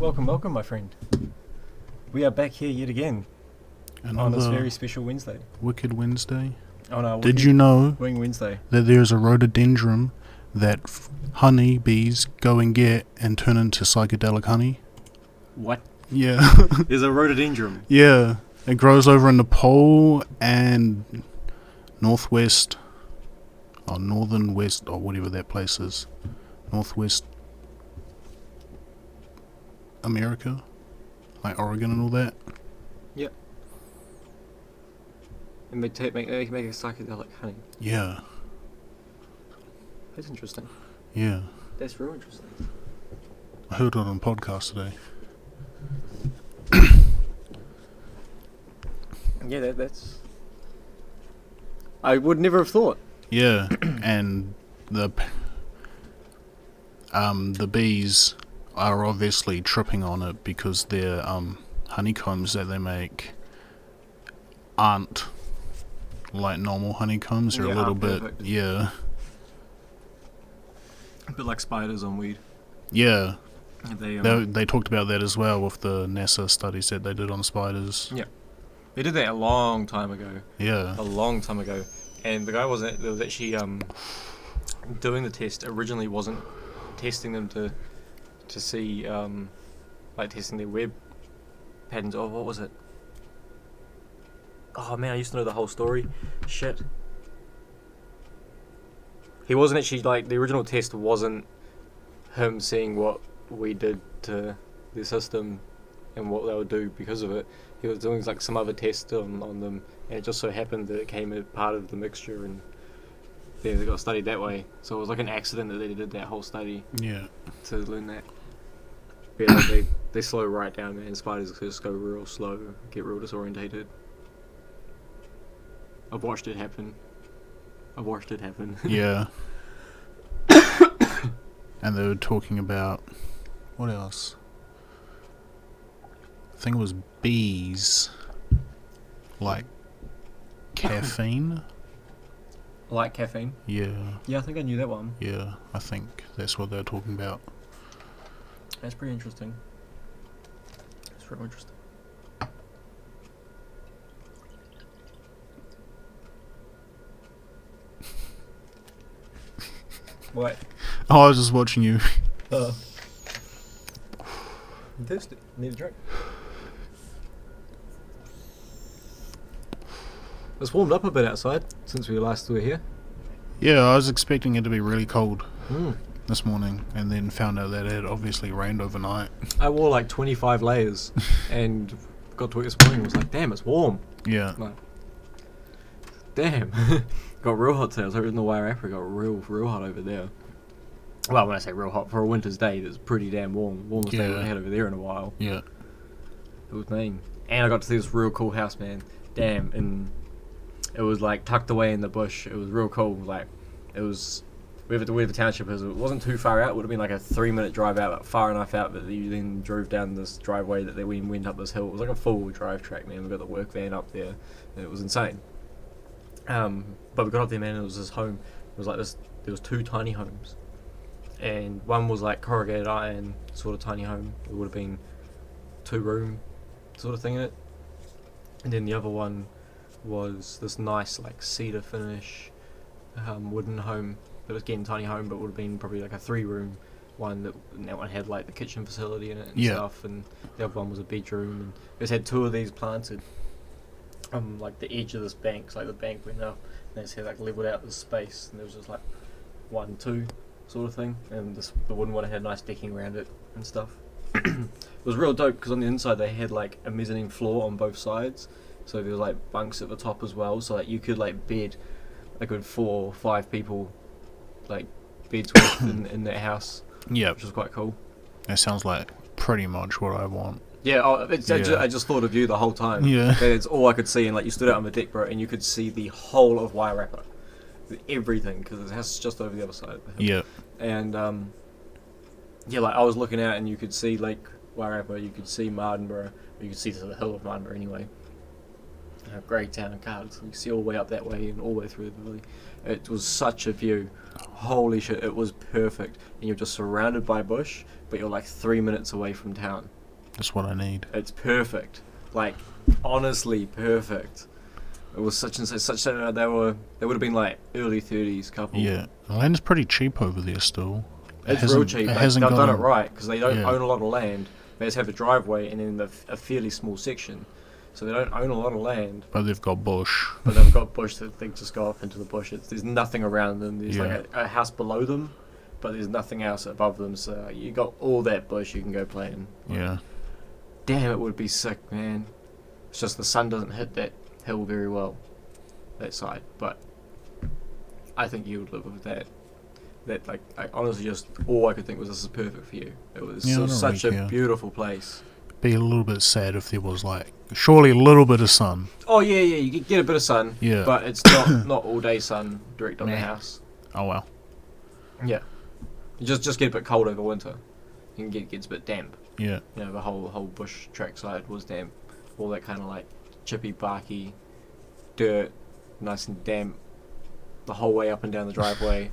Welcome, welcome, my friend. We are back here yet again on this very special Wednesday. Wicked Wednesday. Oh no! Did you know Wing Wednesday that there's a rhododendron that honey bees go and get and turn into psychedelic honey? What? Yeah. There's a rhododendron. Yeah. It grows over in Nepal and northwest, or northern west, or whatever that place is. Northwest America, like Oregon and all that. Yep. And they make a psychedelic honey. Yeah. That's interesting. Yeah. That's real interesting. I heard it on a podcast today. Yeah, that's. I would never have thought. Yeah, and the bees are obviously tripping on it because their honeycombs that they make aren't like normal honeycombs. They're a little bit, perfect. yeah. A bit like spiders on weed. Yeah. They talked about that as well with the NASA studies that they did on spiders. Yeah. They did that a long time ago. Yeah. A long time ago. And the guy was actually doing the test originally wasn't testing them to see like testing their web patterns. Oh, what was it? Oh man, I used to know the whole story. Shit. He wasn't actually, like, the original test wasn't him seeing what we did to the system and what they would do because of it. He was doing like some other test on them, and it just so happened that it came as part of the mixture, and yeah, they got studied that way. So it was like an accident that they did that whole study. Yeah. To learn that. But yeah, like they slow right down, man. Spiders just go real slow, get real disorientated. I've watched it happen. Yeah. And they were talking about what else? I think it was bees, like caffeine. Like caffeine? Yeah. Yeah, I think I knew that one. Yeah, I think that's what they're talking about. That's pretty interesting. It's real interesting. What? Oh, I was just watching you. I'm thirsty. Need a drink. It's warmed up a bit outside since we last were here. Yeah, I was expecting it to be really cold Mm. this morning, and then found out that it had obviously rained overnight. I wore like 25 layers and got to work this morning and was like, damn, it's warm. Yeah. Like, damn. Got real hot today. I was over in the Wairarapa. It got real hot over there. Well, when I say real hot, for a winter's day, it's pretty damn warm. Warmest day we've had over there in a while. Yeah. It was mean. And I got to see this real cool house, man. Damn. And it was like tucked away in the bush. It was real cool. Like, it was wherever the township is. It wasn't too far out. It would have been like a 3-minute drive out, but far enough out that you then drove down this driveway that we went up this hill. It was like a full drive track, man. We got the work van up there, and it was insane. But we got up there, man, and it was this home. It was like this. There was 2 tiny homes, and one was like corrugated iron sort of tiny home. It would have been 2-room sort of thing in it, and then the other one was this nice like cedar finish wooden home. It was getting tiny home, but would have been probably like a 3-room one. That one had like the kitchen facility in it and stuff, and the other one was a bedroom. And it just had 2 of these planted. Like the edge of this bank, so like the bank went up, and they just had like leveled out this space, and there was just like 1, 2 sort of thing, and the wooden one had nice decking around it and stuff. It was real dope because on the inside they had like a mezzanine floor on both sides, so there was like bunks at the top as well, so like you could like bed a good 4 or 5 people, like beds worth in that house. Yeah. Which was quite cool. That sounds like pretty much what I want. Yeah, I just thought of you the whole time. Yeah. It's all I could see, and like you stood out on the deck, bro, and you could see the whole of Wairarapa, everything, because the house is just over the other side of the hill. Yeah. And yeah, like I was looking out, and you could see Lake Wairarapa, you could see Mardenborough, you could see to the hill of Mardenborough anyway. Great town and cards. You can see all the way up that way and all the way through the valley. It was such a view. Holy shit, it was perfect. And you're just surrounded by bush, but you're like 3 minutes away from town. That's what I need. It's perfect. Like, honestly perfect. It was such a, they would have been like early 30s couple. Yeah, the land is pretty cheap over there still. It's real cheap. They've done it right because they don't Yeah. own a lot of land. They just have a driveway and then a fairly small section. So they don't own a lot of land. But they've got bush. But they've got bush that they just go off into the bush. There's nothing around them. There's Yeah. like a house below them, but there's nothing else above them. So you got all that bush you can go play in. Yeah. Damn, it would be sick, man. It's just the sun doesn't hit that hill very well, that side. But I think you would live with that. That, like, I honestly just, all I could think was this is perfect for you. It was Yeah, I don't such really a care. beautiful place. Be a little bit sad if there was like surely a little bit of sun. Oh yeah, you get a bit of sun. Yeah. But it's not all day sun direct on the Nah. house. Oh well. Yeah. You just get a bit cold over winter. You can gets a bit damp. Yeah. You know, the whole bush trackside was damp. All that kind of like chippy, barky dirt, nice and damp, the whole way up and down the driveway,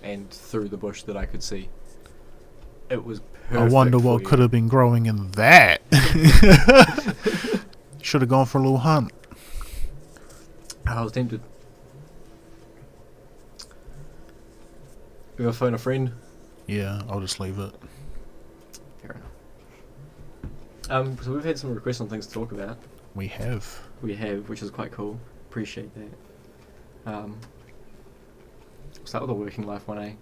and through the bush that I could see. It was perfect. I wonder for what you. could have been growing in that. Should have gone for a little hunt. I was tempted. You gonna phone a friend? Yeah, I'll just leave it. Fair enough. So we've had some requests on things to talk about. We have. We have, which is quite cool. Appreciate that. Start with the working life one, eh?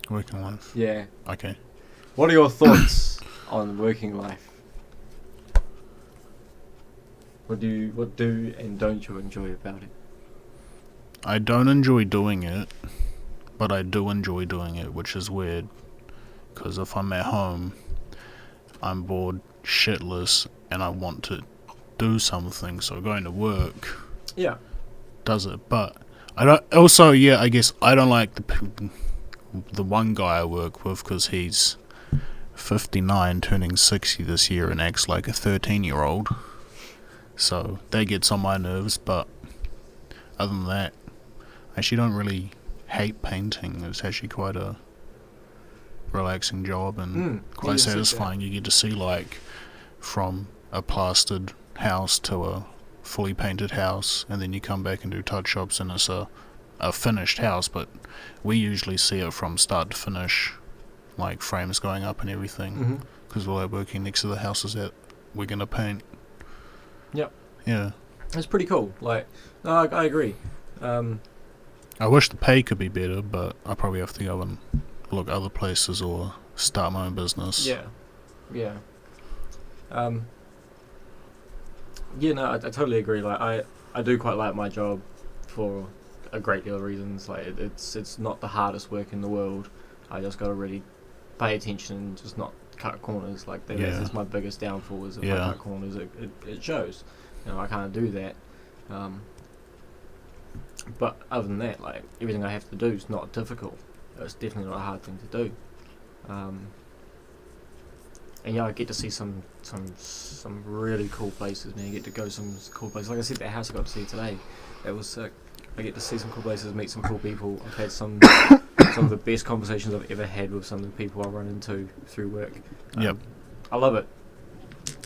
Working life. Yeah. Okay. What are your thoughts on working life? What do and don't you enjoy about it? I don't enjoy doing it, but I do enjoy doing it, which is weird. Because if I'm at home, I'm bored shitless and I want to do something, so going to work Yeah. does it. But I don't. Also, yeah, I guess I don't like the one guy I work with because he's 59, turning 60 this year, and acts like a 13-year-old. So that gets on my nerves. But other than that, I actually don't really hate painting. It's actually quite a relaxing job and quite satisfying. You get to see like from a plastered house to a fully painted house, and then you come back and do touch ups, and it's a finished house. But we usually see it from start to finish, like frames going up and everything, because we're like working next to the houses that we're gonna paint. Yep. Yeah. It's pretty cool. Like, no, I agree. I wish the pay could be better, but I probably have to go and look other places or start my own business. Yeah. Yeah. Yeah, no, I totally agree. Like, I do quite like my job for a great deal of reasons. Like, it's not the hardest work in the world. I just got to really pay attention and just not cut corners. Like, that's my biggest downfall is if I cut corners, it shows. You know, I can't do that. But other than that, like, everything I have to do is not difficult. It's definitely not a hard thing to do. And yeah, I get to see some really cool places, man. I get to go to some cool places. Like I said, that house I got to see today, that was sick. I get to see some cool places, meet some cool people. I've had some of the best conversations I've ever had with some of the people I run into through work. Yep. I love it.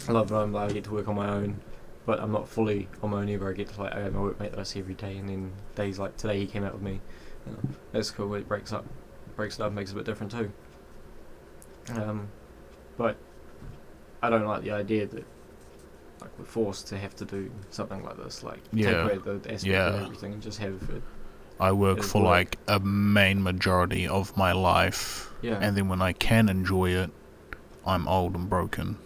I love it. I get to work on my own, but I'm not fully on my own either. I get to, like, I have my workmate that I see every day, and then days like today he came out with me. You know, that's cool. It breaks it up, makes it a bit different too. But I don't like the idea that, like, we're forced to have to do something like this, like take away the aspect of everything and just have it. I work for like a main majority of my life, and then when I can enjoy it, I'm old and broken.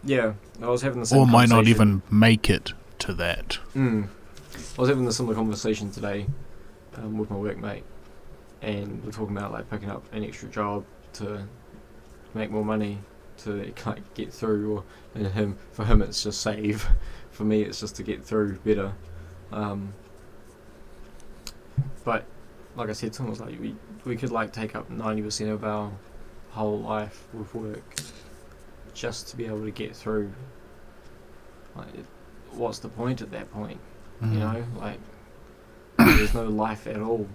Yeah, I was having the same or might not conversation. even make it to that. I was having a similar conversation today with my workmate, and we're talking about like picking up an extra job to make more money to like get through, for him it's just save. For me it's just to get through better. But like I said, someone was like, we could like take up 90% of our whole life with work just to be able to get through. Like, what's the point at that point? You know, like, there's no life at all.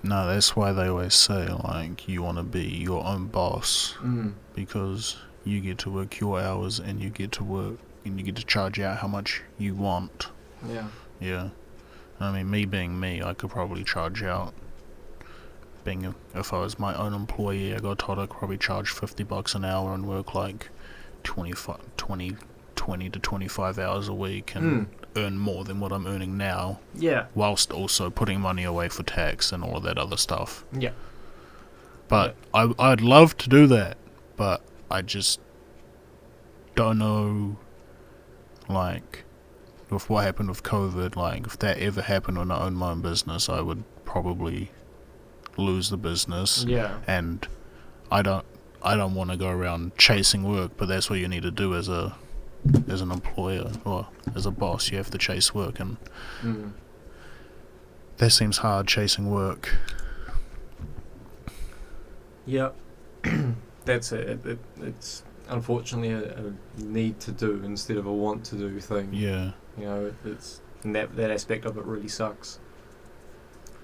No, that's why they always say, like, you want to be your own boss, because you get to work your hours, and you get to charge out how much you want. Yeah. Yeah. I mean, me being me, I could probably charge out. If I was my own employee, I got told I could probably charge $50 an hour and work like 20 to 25 hours a week and earn more than what I'm earning now. Yeah. Whilst also putting money away for tax and all of that other stuff. Yeah. But I'd love to do that, but I just don't know, like, with what happened with COVID, like, if that ever happened when I owned my own business, I would probably lose the business. Yeah. And I don't want to go around chasing work, but that's what you need to do as an employer or as a boss. You have to chase work, and that seems hard, chasing work. Yeah. That's it. It's unfortunately a need to do instead of a want to do thing. Yeah. You know, it's and that aspect of it really sucks.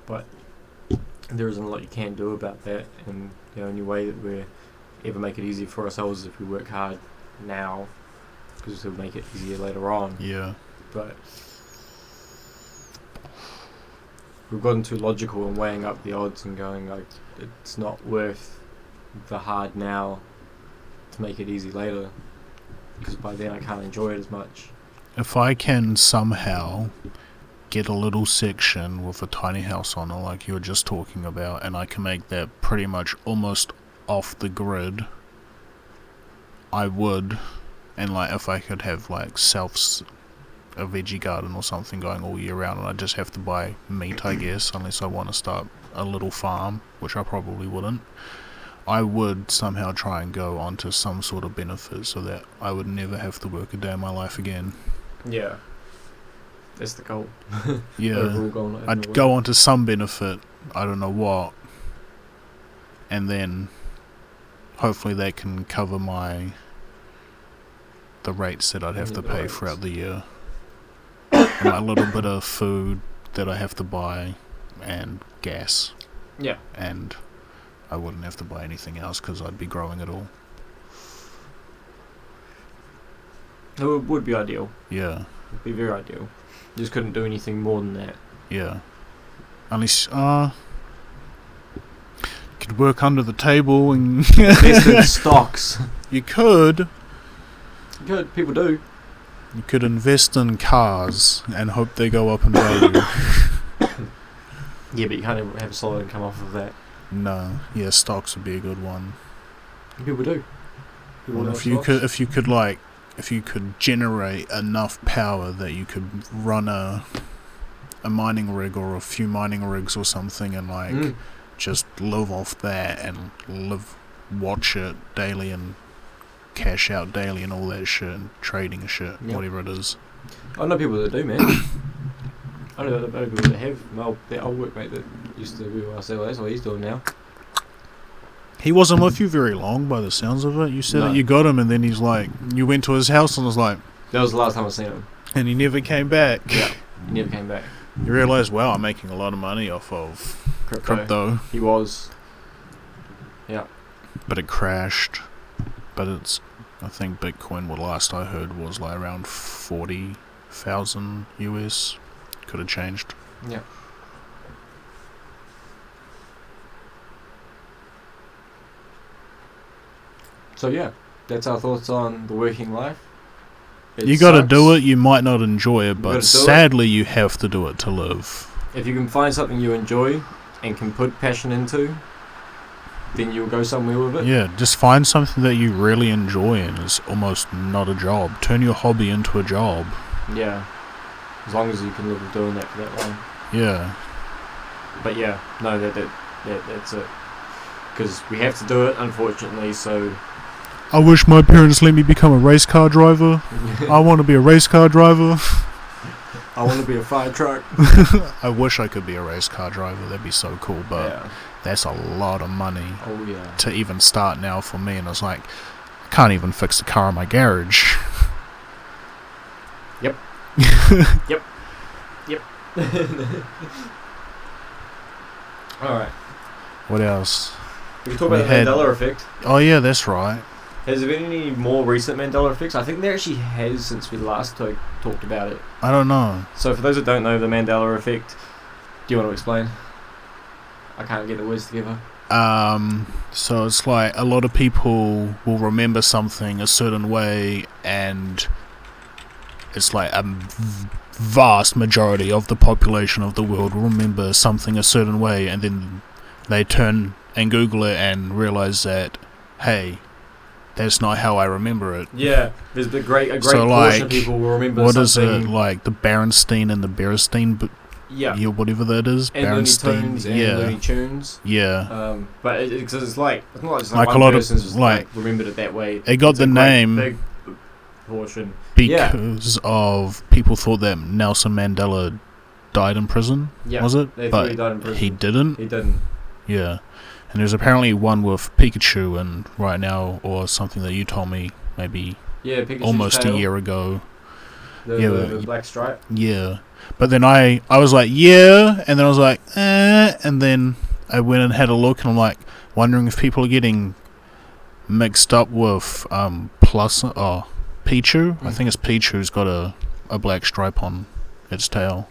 But there isn't a lot you can do about that, and the only way that we ever make it easier for ourselves is if we work hard now, because it'll make it easier later on. Yeah. But we've gotten too logical and weighing up the odds and going like it's not worth the hard now to make it easy later, because by then I can't enjoy it as much. If I can somehow get a little section with a tiny house on it like you were just talking about, and I can make that pretty much almost off the grid, I would. And like if I could have like a veggie garden or something going all year round, and I just have to buy meat, I guess, unless I want to start a little farm, which I probably wouldn't, I would somehow try and go onto some sort of benefit so that I would never have to work a day in my life again. Yeah. That's the goal. Yeah. I'd go onto some benefit, I don't know what, and then hopefully they can cover the rates that I'd have to pay throughout the year. And a little bit of food that I have to buy, and gas. Yeah. And I wouldn't have to buy anything else because I'd be growing it all. It would be ideal. Yeah. It would be very ideal. You just couldn't do anything more than that. Yeah. Unless, you could work under the table and... Invest in stocks. You could. You could. People do. You could invest in cars and hope they go up in value. Yeah, but you can't have a solid income off of that. No. Yeah, stocks would be a good one. People do. Well, if you could generate enough power that you could run a mining rig or a few mining rigs or something, and just live off that and watch it daily and cash out daily and all that shit and trading shit, whatever it is. I know people that do, man. I know people that have. That old workmate that used to do, I say, well, that's what he's doing now. He wasn't with you very long by the sounds of it. You said that you got him, and then he's like, you went to his house and was like... That was the last time I seen him. And he never came back. Yeah, he never came back. You realise, wow, I'm making a lot of money off of crypto. He was. Yeah. But it crashed. But I think Bitcoin, what last I heard, was like around 40,000 US. Could have changed. Yeah. So yeah, that's our thoughts on the working life. You got to do it. You might not enjoy it, but sadly you have to do it to live. If you can find something you enjoy and can put passion into, then you'll go somewhere with it. Yeah, just find something that you really enjoy and is almost not a job. Turn your hobby into a job. Yeah, as long as you can live doing that for that long. Yeah. But yeah, no, that's it. Because we have to do it, unfortunately, so... I wish my parents let me become a race car driver. I want to be a race car driver. I want to be a fire truck. I wish I could be a race car driver. That'd be so cool, but that's a lot of money to even start now for me. And it's like, I can't even fix the car in my garage. Yep. Yep. Alright. What else? We can talk about the Mandela effect. Oh yeah, that's right. Has there been any more recent Mandela effects? I think there actually has since we last talked about it. I don't know. So for those that don't know the Mandela effect, do you want to explain? I can't get the words together. So it's like a lot of people will remember something a certain way, and it's like a vast majority of the population of the world will remember something a certain way, and then they turn and Google it and realize that, hey, that's not how I remember it. Yeah, there's a great so portion of people will remember what something. What is it, like the Berenstein and the Berenstein, yeah, whatever that is, and Berenstein, Looney Tunes and Looney Tunes. Yeah. But it's like it's not just like one a lot person's of just like remembered it that way. It got it's the name big portion because of people thought that Nelson Mandela died in prison. Yeah, was it? But he died in prison. He didn't. He didn't. Yeah, and there's apparently one with Pikachu, and right now, or something that you told me maybe Pikachu's almost tail. a year ago. The black stripe. Yeah, but then I was like, yeah, and then I was like, and then I went and had a look, and I'm like, wondering if people are getting mixed up with Pichu. I think it's Pichu's got a black stripe on its tail.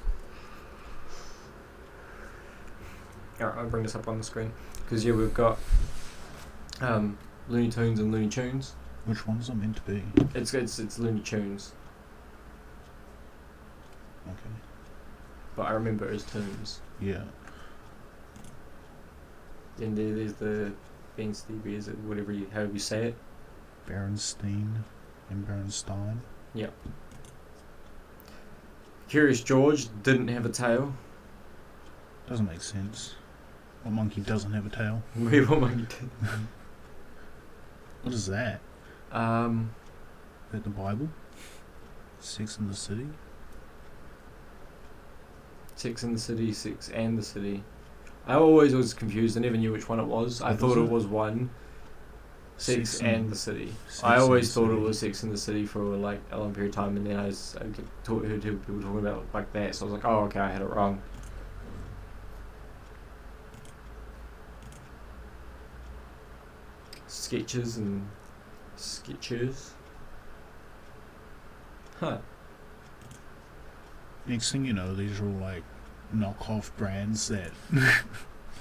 Alright, I'll bring this up on the screen because we've got Looney Tunes and Looney Tunes. Which one's it meant to be? It's Looney Tunes. Okay. But I remember it as Tunes. Yeah. And there's the Berenstein, however you say it. Berenstein and Berenstein. Yeah. Curious George didn't have a tail. Doesn't make sense. What monkey doesn't have a tail? What monkey did? What is that? Is that the Bible? Sex in the City? Sex in the City, Sex and the City. I always was confused. I never knew which one it was. I thought it was one. Sex and the City. I always thought it was Sex in the City for like a long period of time, and then I heard people talking about it like that. So I was like, oh, okay, I had it wrong. Sketches and sketchers. Huh. Next thing you know, these are all like knockoff brands that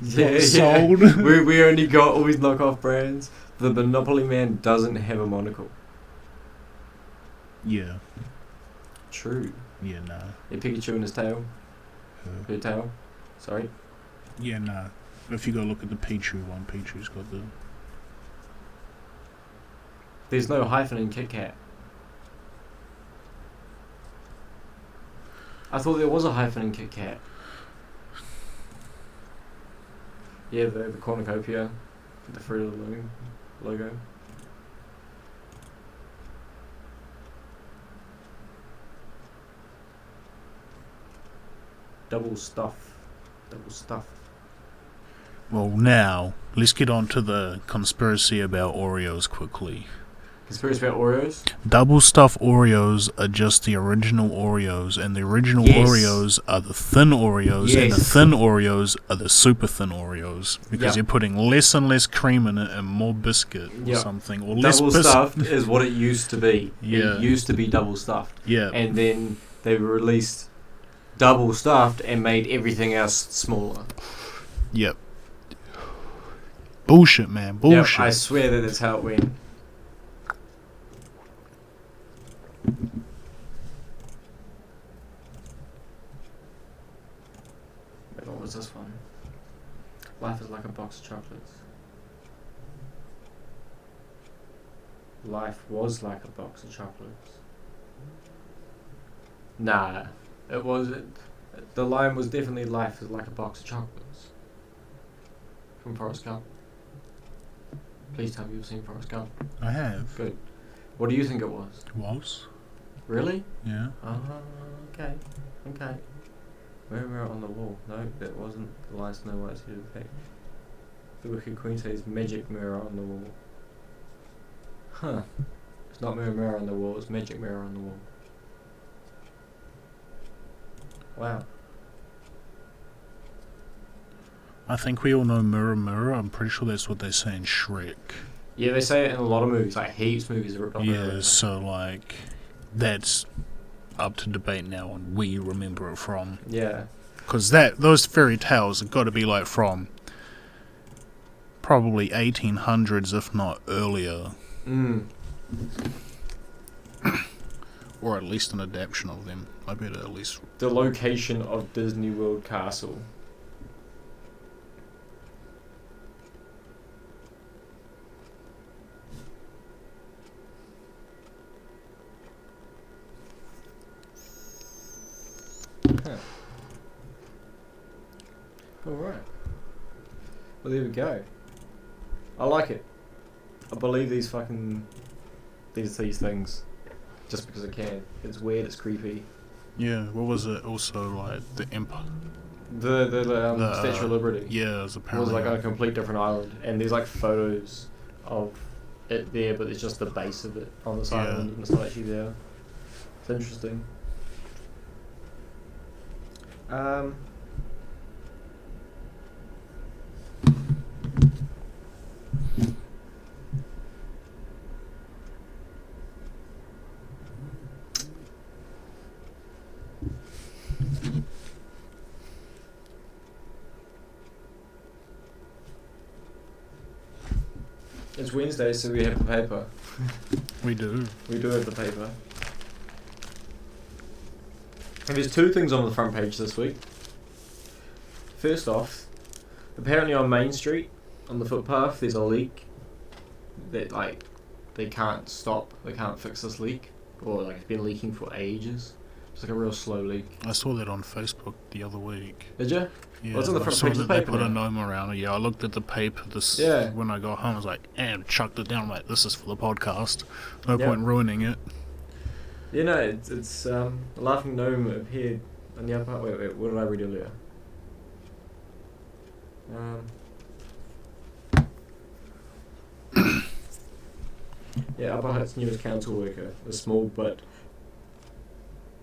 Yeah. sold. we only got all these knockoff brands. The Monopoly Man doesn't have a monocle. Yeah. True. Yeah, nah. Yeah, Pikachu and his tail. Her tail. Sorry. Yeah, nah. If you go look at the Pichu one, Pichu's got the... There's no hyphen in Kit Kat. I thought there was a hyphen in Kit Kat. Yeah, the cornucopia, the Fruit of the Loom logo. Double stuff. Well, now, let's get on to the conspiracy about Oreos quickly. Conspiracy about Oreos? Double stuffed Oreos are just the original Oreos, and the original Yes. Oreos are the thin Oreos, and the Yes. thin Oreos are the super thin Oreos, because Yep. you're putting less and less cream in it and more biscuit or Yep. something, or less Double biscuit. stuffed is what it used to be. Yeah. It used to be double stuffed. Yeah. And then they released double stuffed and made everything else smaller. Yep. Bullshit, man. Bullshit. Yep, I swear that's how it went. Wait, what was this one? Life is like a box of chocolates. Life was like a box of chocolates. Nah, it wasn't. The line was definitely life is like a box of chocolates. From Forrest Gump. Please tell me you've seen Forrest Gump. I have. Good. What do you think it was? Was? Really? Yeah. Okay. Mirror on the wall. No, that wasn't the line Snow White's head effect. The Wicked Queen says magic mirror on the wall. Huh. It's not mirror on the wall, it's magic mirror on the wall. Wow. I think we all know Mirror Mirror. I'm pretty sure that's what they say in Shrek. Yeah, they say it in a lot of movies, like heaps of movies are ripped off. Yeah, so like that's up to debate now on where you remember it from. Yeah. Because those fairy tales have got to be like from probably 1800s, if not earlier. Or at least an adaptation of them. I bet at least. The location of Disney World Castle. Huh. Alright. Well, there we go. I like it. I believe these things just because I can. It's weird, it's creepy. Yeah, what was it? Also, like, the Empire. The Statue of Liberty. Yeah, it was apparently. It was like on a complete different island. And there's like photos of it there, but it's just the base of it on this island, and it's not actually there. It's interesting. It's Wednesday, so we have the paper. We do. We do have the paper. And there's two things on the front page this week. First off, apparently on Main Street, on the footpath, there's a leak that, like, they can't stop, they can't fix this leak. Or, like, it's been leaking for ages. It's like a real slow leak. I saw that on Facebook the other week. Did you? Yeah, well, it's on the front I saw page of that the they paper put a now. gnome around it. Yeah, I looked at the paper when I got home. I was like, and chucked it down. I'm like, this is for the podcast. No point in ruining it. Yeah, no, it's a laughing gnome appeared on the upper. Wait, what did I read earlier? Yeah, Upper Hutt's newest council worker, a small but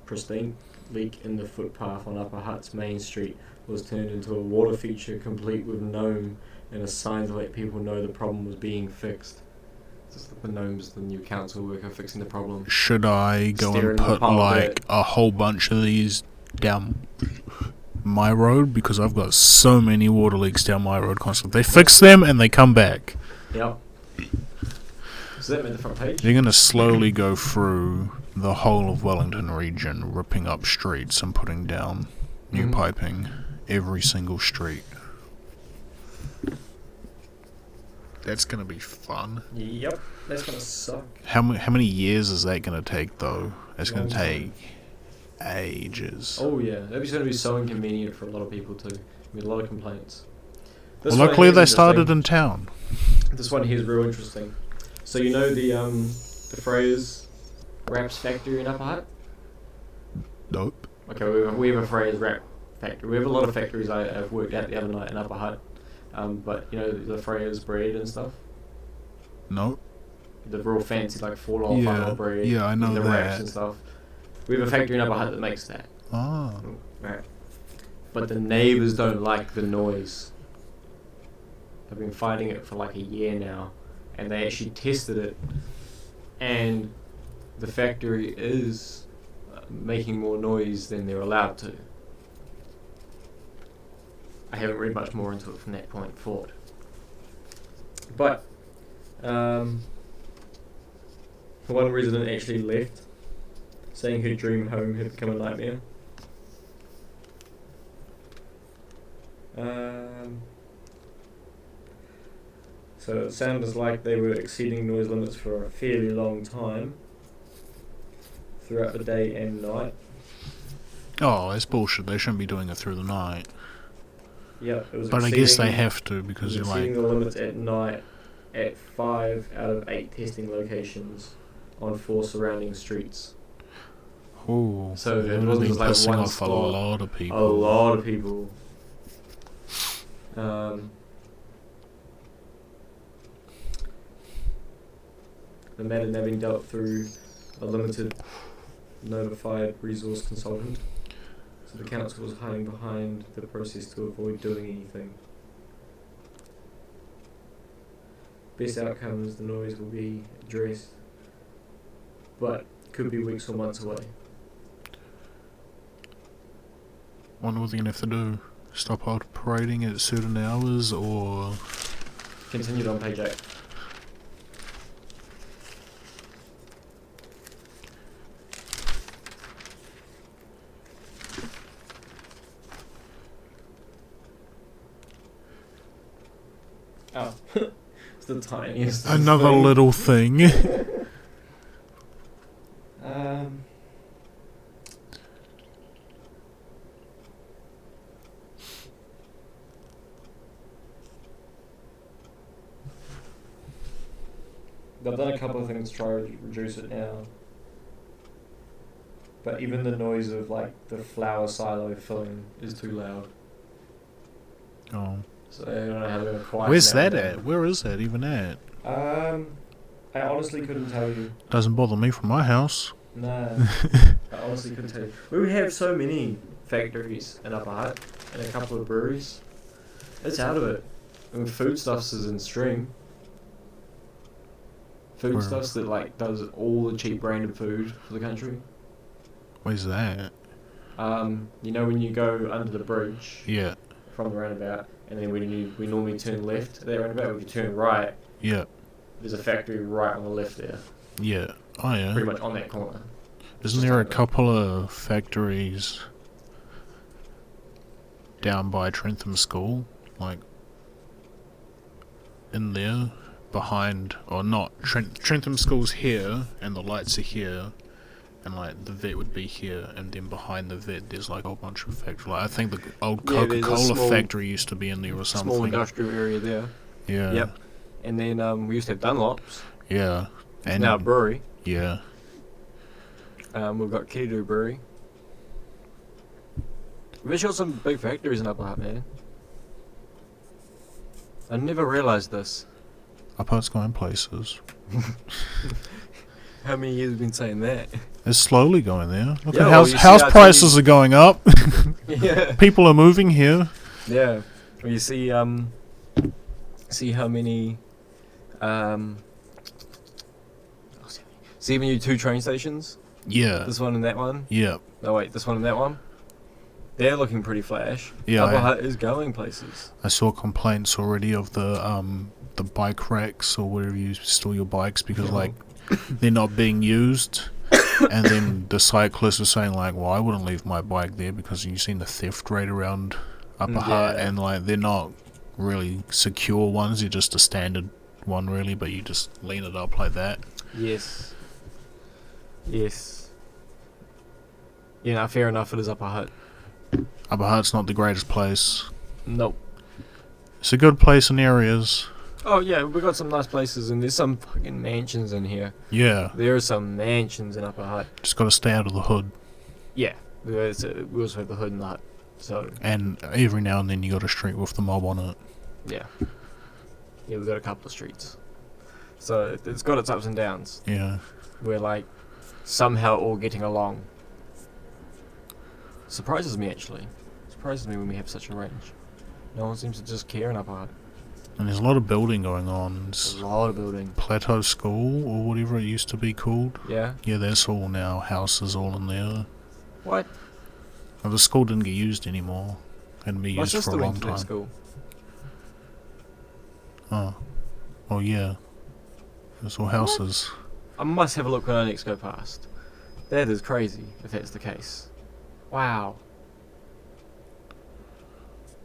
pristine leak in the footpath on Upper Hutt's Main Street was turned into a water feature complete with gnome and a sign to let people know the problem was being fixed. Just the gnome's the new council worker fixing the problem. Should I go and put like a whole bunch of these down my road? Because I've got so many water leaks down my road constantly. They fix them and they come back. Yep. So that made the front page? They're going to slowly go through the whole of Wellington region, ripping up streets and putting down new piping every single street. That's going to be fun. Yep, that's going to suck. How many years is that going to take, though? It's going to take ages. Oh, yeah. That's going to be so inconvenient for a lot of people, too. I mean, a lot of complaints. Well, luckily they started in town. This one here is real interesting. So you know the phrase wraps factory in Upper Hutt? Nope. Okay, we have a phrase wrap factory. We have a lot of factories I've worked at the other night in Upper Hutt. But you know the phrase bread and stuff? Nope. The real fancy like 4-5 bread. Yeah, I know the that. wraps and stuff. We have a factory in Upper Hutt that makes that. Ah. Right. But the neighbours don't like the noise. They've been fighting it for like a year now. And they actually tested it, and the factory is making more noise than they're allowed to. I haven't read much more into it from that point forward. But one resident actually left, saying her dream home had become a nightmare. So it sounded like they were exceeding noise limits for a fairly long time throughout the day and night. Oh, that's bullshit. They shouldn't be doing it through the night. Yeah, it was. But I guess they have to because you're like exceeding the limits at night at 5 out of 8 testing locations on 4 surrounding streets. Oh, so it wasn't just like pissing one off spot. a lot of people. A lot of people. The matter now being dealt through a limited notified resource consultant. So the council was hiding behind the process to avoid doing anything. best outcomes, the noise will be addressed, but could be weeks or months away. Wonder what they're gonna have to do. Stop operating at certain hours, or Continued on page 8. Oh, it's the tiniest. another thing. little thing. They've done a couple of things to try to reduce it now. But even the noise of like the flour silo filling is too loud. Oh, So I don't know how they're going to quiet where's that that down. at? Where is that even at? I honestly couldn't tell you. Doesn't bother me from my house. No, I honestly couldn't tell you. We have so many factories in Upper Hutt and a couple of breweries. It's out of it. I mean, Foodstuffs is in Stream. Foodstuffs that like does all the cheap branded food for the country. Where's that? You know when you go under the bridge Yeah, from the roundabout, and then we normally turn left at that roundabout. If you turn right, yeah, there's a factory right on the left there, yeah. Oh yeah. pretty much on that corner. Isn't there a couple of factories down by Trentham School, like in there, behind, or not? Trentham School's here, and the lights are here, and like the vet would be here, and then behind the vet there's like a whole bunch of factories. Like, I think the old Yeah, there's a Coca-Cola small- factory used to be in there or something. Small industrial area there. Yeah. Yep. And then we used to have Dunlops. Yeah. It's And now a brewery. yeah. We've got Kedu Brewery. We've actually got some big factories in Upper Hutt, man. I never realised this. Upper's going places. How many years have we been saying that? It's slowly going there. Look Yeah, at well, you see house how prices are going up. Yeah. People are moving here. Yeah. Well, you see how many, see when you 2 train stations? Yeah. This one and that one? Yeah. No, wait, this one and that one? They're looking pretty flash. Yeah, Upper I- Hutt is going places. I saw complaints already of the bike racks or wherever you store your bikes because like they're not being used. And then the cyclists are saying like, well, I wouldn't leave my bike there because you've seen the theft rate around Upper Hutt, Yeah. and like they're not really secure ones, they're just a standard one really, but you just lean it up like that. Yes. Yes. Yeah, no, fair enough, it is Upper Hutt. Upper Hutt's not the greatest place. Nope. It's a good place in areas. Oh yeah, we've got some nice places and there's some fucking mansions in here. Yeah. There are some mansions in Upper Hutt. Just gotta stay out of the hood. Yeah. We also have the hood in the hut. So, And every now and then you got a street with the mob on it. yeah. Yeah, we've got a couple of streets. So, it's got its ups and downs. Yeah. We're like, somehow all getting along. Surprises me, actually. Surprises me when we have such a range. No one seems to just care in Upper Hutt. And there's a lot of building going on. There's It's a lot of building. Plateau School, or whatever it used to be called. Yeah? Yeah, that's all now. Houses all in there. What? Well, the school didn't get used anymore. Hadn't been My used for sister a long went to that time. school. Oh. Oh, yeah. It's all houses. I must have a look when I next go past. That is crazy, if that's the case. Wow.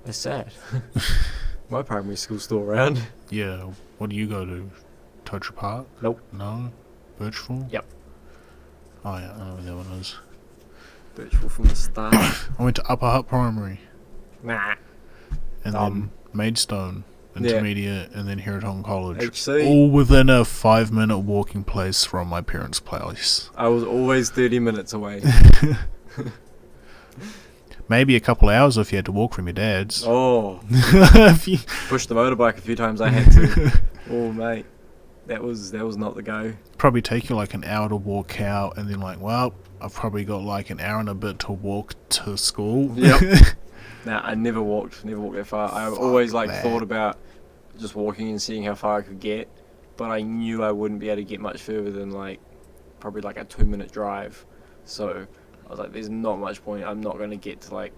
That's sad. My primary school's still around. Yeah. What do you go to? Tocha Park? Nope. No? Birchville? Yep. Oh, yeah. I know where that one is. Virtual from the start. I went to Upper Hutt Primary. Nah. And then Maidstone Yeah. Intermediate, and then here at Hong College. HC. All within a 5-minute walking place from my parents' place. I was always 30 minutes away. Maybe a couple hours if you had to walk from your dad's. Oh. If you- Pushed the motorbike a few times I had to. Oh, mate. That was not the go. probably take you like an hour to walk out, and then like, well, I've probably got like an hour and a bit to walk to school. Yep. Nah, I never walked that far. I always like that. thought about just walking and seeing how far I could get. but I knew I wouldn't be able to get much further than like probably like a 2-minute drive. So I was like, there's not much point. I'm not going to get to like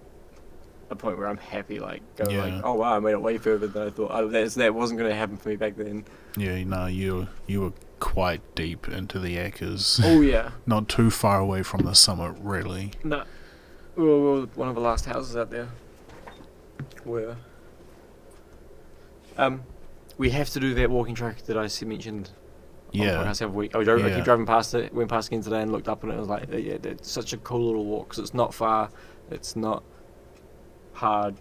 a point where I'm happy, like going like, oh wow, I made it way further than I thought. That wasn't going to happen for me back then. Yeah, no, you were quite deep into the Ackers. Oh yeah. Not too far away from the summit, really. No. We were one of the last houses out there. Where we have to do that walking track that I mentioned. Yeah. I keep driving past it. Went past again today and looked up, and it was like, yeah, it's such a cool little walk. Cause it's not far, it's not hard,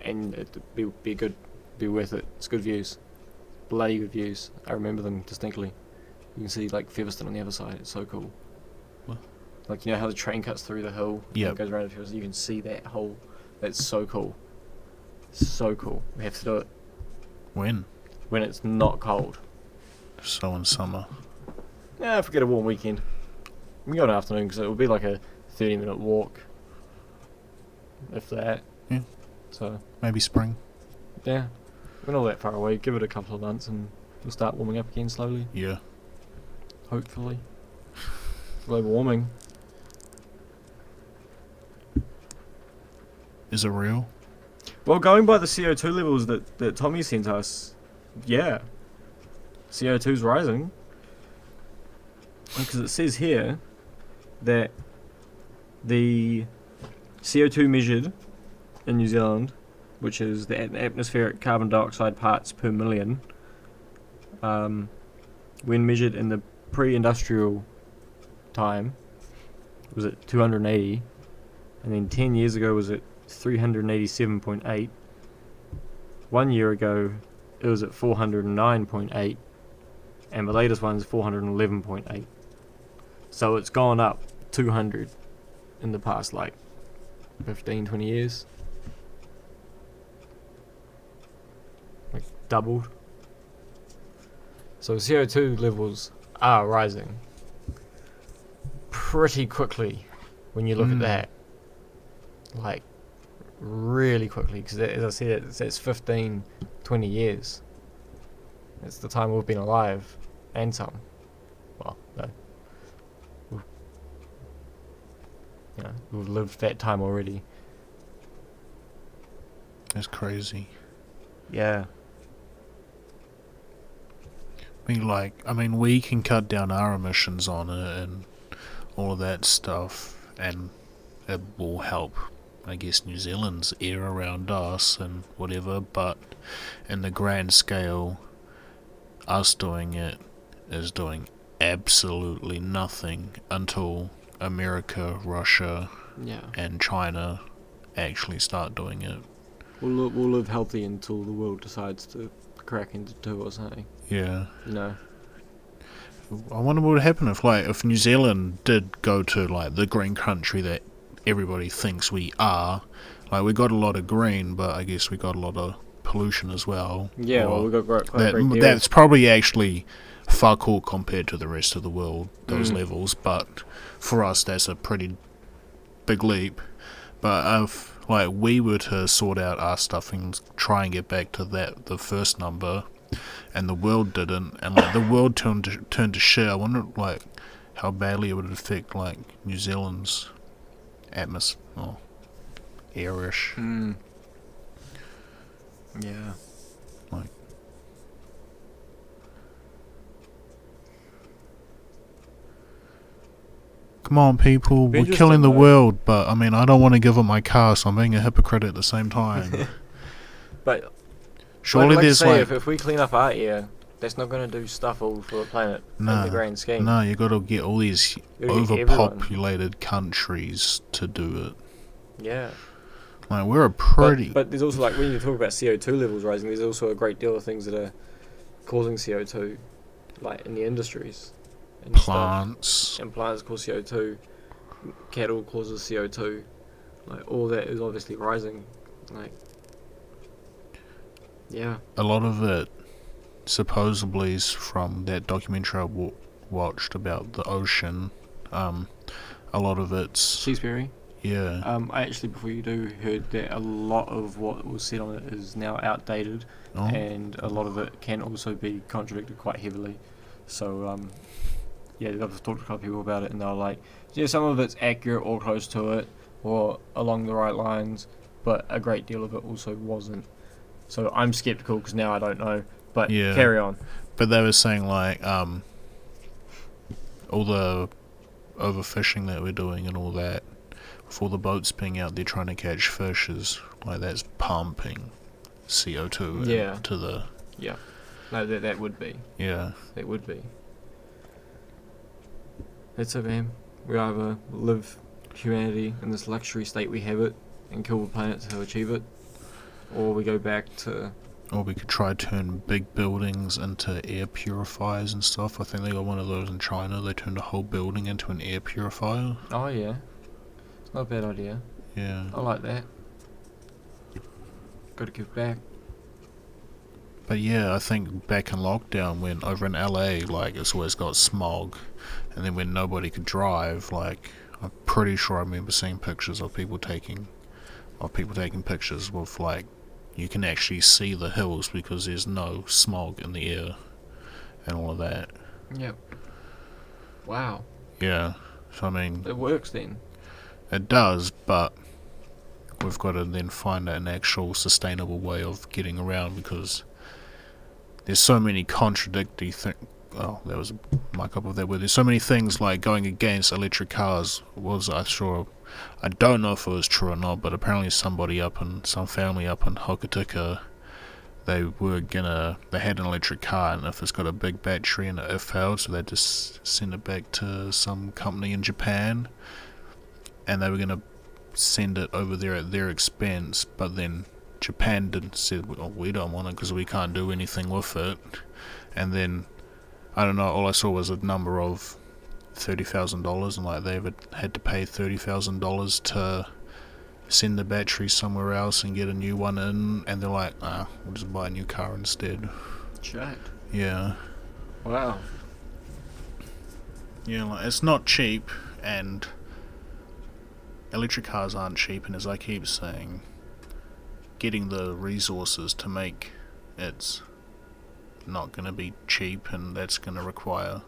and it'd be good, be worth it. It's good views, bloody good views. I remember them distinctly. You can see like Featherston on the other side. It's so cool. What? Like, you know how the train cuts through the hill? Yeah. Goes around the Featherston. You can see that whole. That's so cool. So cool. We have to do it. When? When it's not cold. So in summer. Yeah, forget a warm weekend. We can go in the afternoon because it will be like a 30-minute walk. If that. Yeah. So. Maybe spring. Yeah. We're not that far away. Give it a couple of months and we'll start warming up again slowly. Yeah. Hopefully. Global warming. Is it real? Well, going by the CO2 levels that Tommy sent us, yeah. CO2's rising. Because it says here that the CO2 measured in New Zealand, which is the atmospheric carbon dioxide parts per million, when measured in the pre-industrial time, was at 280, and then 10 years ago was at 387.8. 1 year ago it was at 409.8, and the latest one's 411.8. So it's gone up 200 in the past like 15-20 years, like doubled. So CO2 levels are rising pretty quickly when you look at that, like really quickly, because as I said, it's 15-20 years. It's the time we've been alive and some. Well, no, we've lived that time already. That's crazy. Yeah. I mean, we can cut down our emissions on it and all of that stuff, and it will help, I guess, New Zealand's air around us and whatever, but in the grand scale, us doing it is doing absolutely nothing until America, Russia, and China actually start doing it. We'll live healthy until the world decides to crack into two or something. Yeah. No. I wonder what would happen if New Zealand did go to like the green country that everybody thinks we are. Like, we got a lot of green, but I guess we got a lot of pollution as well. Yeah, well, we got great that's probably actually fuck all compared to the rest of the world, those levels, but for us that's a pretty big leap. But if we were to sort out our stuff and try and get back to the first number, and the world didn't, and the world turned to shit, I wonder how badly it would affect New Zealand's atmosphere, or airish. Yeah. Come on, people, we're killing the world, but I mean, I don't want to give up my car, so I'm being a hypocrite at the same time. But surely there's if we clean up our air, that's not going to do stuff all for the planet in the grand scheme. No, you got to get all these overpopulated countries to do it. Yeah. We're a pretty... But there's also, when you talk about CO2 levels rising, there's also a great deal of things that are causing CO2, in the industries. And plants. Stuff. And plants cause CO2. Cattle causes CO2. All that is obviously rising. Yeah. A lot of it supposedly is from that documentary I watched about the ocean. A lot of it's... Seaspary? Yeah. I actually, before you do, heard that a lot of what was said on it is now outdated, and a lot of it can also be contradicted quite heavily. So, yeah, I've talked to a couple of people about it, and they're like, yeah, some of it's accurate or close to it, or along the right lines, but a great deal of it also wasn't. So I'm skeptical because now I don't know. But carry on. But they were saying like all the overfishing that we're doing and all that, with all the boats being out there trying to catch fish, is like that's pumping CO2 into the... Yeah. No, that would be. Yeah. That would be. That's it, man. We either live humanity in this luxury state we have it and kill the planet to achieve it, or we go back to... Or we could try to turn big buildings into air purifiers and stuff. I think they got one of those in China. They turned a whole building into an air purifier. Oh, yeah. It's not a bad idea. Yeah. I like that. Got to give back. But yeah, I think back in lockdown, when over in LA, like, it's always got smog, and then when nobody could drive, like, I'm pretty sure I remember seeing pictures of people taking pictures with, like, you can actually see the hills because there's no smog in the air and all of that. Yep. Wow. Yeah. So I mean, it works then. It does, but we've got to then find an actual sustainable way of getting around, because there's so many contradictory things. Oh, that was a mic up of that word. There's so many things like going against electric cars. I don't know if it was true or not, but apparently some family up in Hokitika, they had an electric car, and if it's got a big battery and it failed, so they just send it back to some company in Japan, and they were going to send it over there at their expense, but then Japan said, well, we don't want it because we can't do anything with it. And then, I don't know, all I saw was a number of $30,000, and like they had to pay $30,000 to send the battery somewhere else and get a new one in, and they're like, we'll just buy a new car instead. Shit. Yeah. Wow. Yeah, like, it's not cheap, and electric cars aren't cheap, and as I keep saying, getting the resources to make it's not going to be cheap, and that's going to require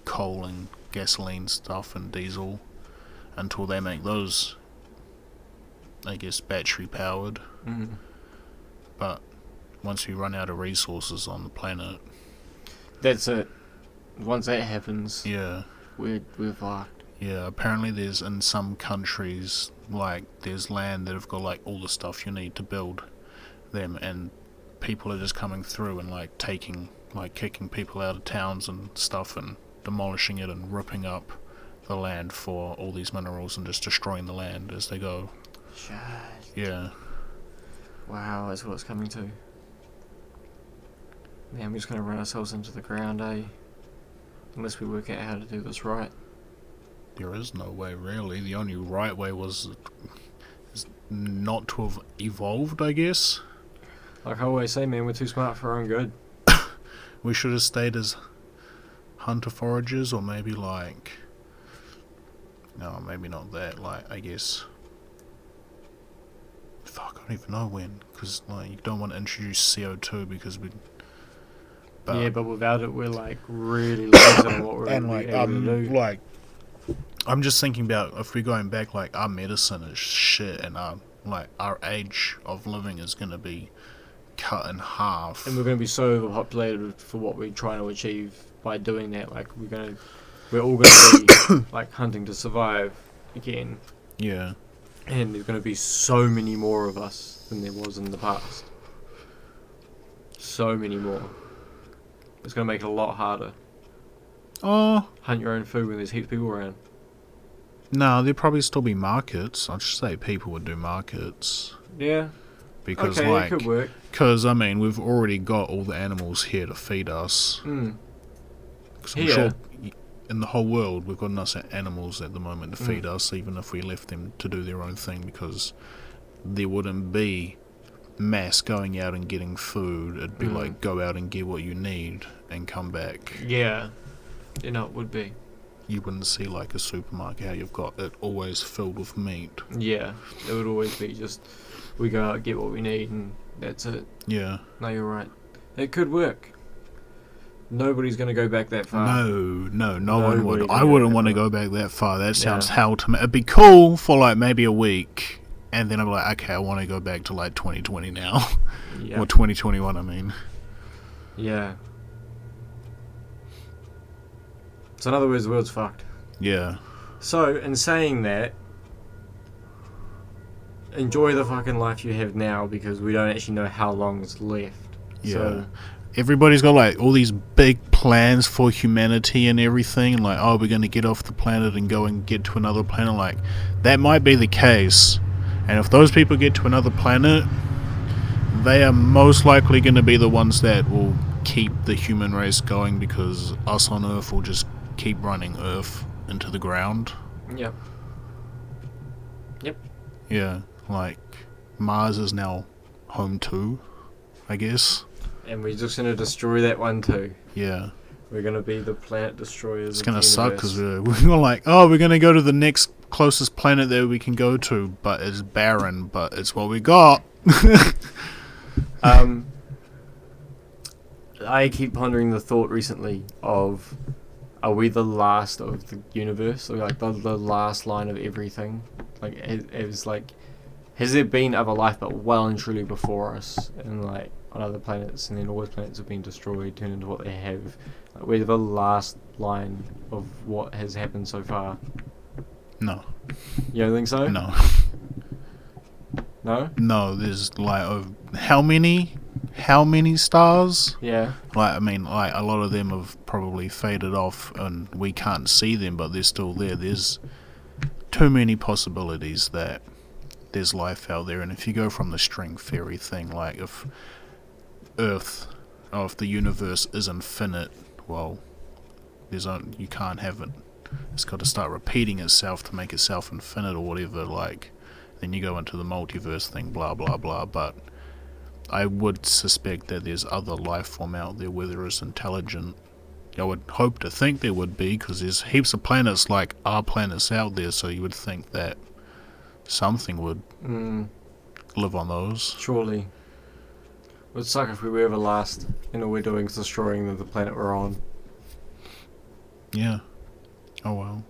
coal and gasoline stuff and diesel until they make those, I guess, battery powered. Mm-hmm. But once we run out of resources on the planet, that's it. Once that happens, we're fucked. Yeah, apparently there's, in some countries, like, there's land that have got, like, all the stuff you need to build them, and people are just coming through and, like, kicking people out of towns and stuff, and demolishing it and ripping up the land for all these minerals and just destroying the land as they go. Shit. Yeah. Wow, that's what it's coming to. Man, we're just going to run ourselves into the ground, eh? Unless we work out how to do this right. There is no way, really. The only right way is not to have evolved, I guess. Like I always say, man, we're too smart for our own good. We should have stayed as hunter-foragers, or maybe like... No, maybe not that, like, I guess... Fuck, I don't even know when, because, like, you don't want to introduce CO2 because we... But without it, we're, like, really limited on what we're able to do. Like, I'm just thinking about, if we're going back, like, our medicine is shit, and our age of living is going to be cut in half. And we're going to be so overpopulated for what we're trying to achieve by doing that. Like, we're all going to be, like, hunting to survive again. Yeah. And there's going to be so many more of us than there was in the past. So many more. It's going to make it a lot harder. Oh. Hunt your own food when there's heaps of people around. No, there'd probably still be markets. I'd just say people would do markets. Yeah. Because, okay, like... it could work. Because, I mean, we've already got all the animals here to feed us. Mm. Because I'm sure in the whole world we've got enough animals at the moment to feed us, even if we left them to do their own thing, because there wouldn't be mass going out and getting food. It'd be like, go out and get what you need and come back. Yeah. You know, it would be. you wouldn't see like a supermarket how you've got it always filled with meat. Yeah, it would always be just we go out, get what we need, and that's it. Yeah. No, you're right. It could work. Nobody's going to go back that far. No one would. I wouldn't want to go back that far. That sounds hell to me. It'd be cool for like maybe a week, and then I'm like, okay, I want to go back to like 2020 now. Yeah. Or 2021, I mean. Yeah. So in other words, the world's fucked. Yeah. So, in saying that, enjoy the fucking life you have now, because we don't actually know how long is left. Yeah. So, everybody's got like all these big plans for humanity and everything, like, oh, we're going to get off the planet and go and get to another planet. Like, that might be the case, and if those people get to another planet, they are most likely going to be the ones that will keep the human race going, because us on Earth will just keep running Earth into the ground. Yep. Yeah, like Mars is now home too, I guess. And we're just going to destroy that one too. Yeah. We're going to be the planet destroyers. It's going to suck because we're like, oh, we're going to go to the next closest planet that we can go to, but it's barren, but it's what we got. I keep pondering the thought recently of, are we the last of the universe? Or like the last line of everything? Like, it was like, has there been other life but well and truly before us? And like, on other planets, and then all those planets have been destroyed, turned into what they have. Like, we're the last line of what has happened so far. No. You don't think so? No. No? No, there's like, how many stars? Yeah. Like, I mean, like, a lot of them have probably faded off and we can't see them, but they're still there. There's too many possibilities that there's life out there. And if you go from the string theory thing, like, if the universe is infinite, well, you can't have it. It's got to start repeating itself to make itself infinite or whatever, like, then you go into the multiverse thing, blah blah blah. But I would suspect that there's other life form out there, whether it's intelligent. I would hope to think there would be, because there's heaps of planets like our planets out there, so you would think that something would live on those. Surely. It would suck if we were ever last, and all we're doing is destroying the planet we're on. Yeah. Oh well.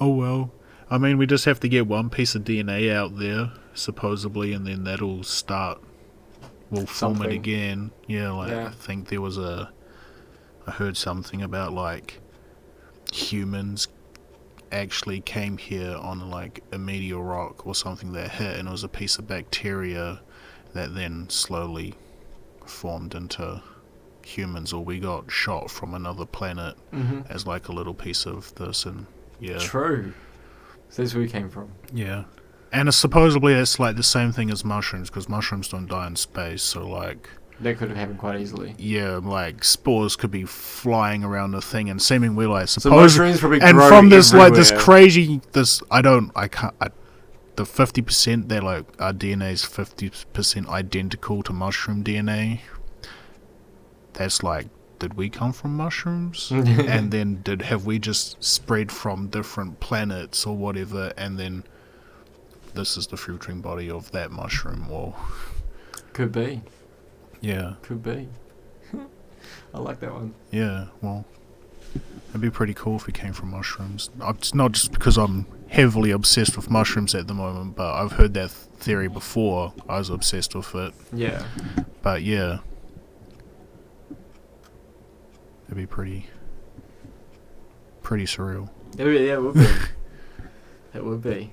Oh well. I mean, we just have to get one piece of DNA out there, supposedly, and then that'll start. We'll form it again. Yeah, like, I think there was I heard something about, like, humans actually came here on, like, a meteor rock or something that hit, and it was a piece of bacteria that then slowly formed into humans, or we got shot from another planet as, like, a little piece of this, and yeah. True. So that's where we came from. Yeah. And supposedly it's like the same thing as mushrooms, because mushrooms don't die in space, so like... That could have happened quite easily. Yeah, like spores could be flying around the thing and seemingly like... So mushrooms probably grow and from this everywhere. like this crazy... the 50% they're like, our DNA is 50% identical to mushroom DNA. That's like, did we come from mushrooms? And then have we just spread from different planets or whatever, and then this is the fruiting body of that mushroom? Or could be. Yeah. Could be. I like that one. Yeah, well, it'd be pretty cool if we came from mushrooms. It's not just because I'm heavily obsessed with mushrooms at the moment, but I've heard that theory before. I was obsessed with it. Yeah. But yeah. It'd be pretty surreal. Yeah, it would be. It would be.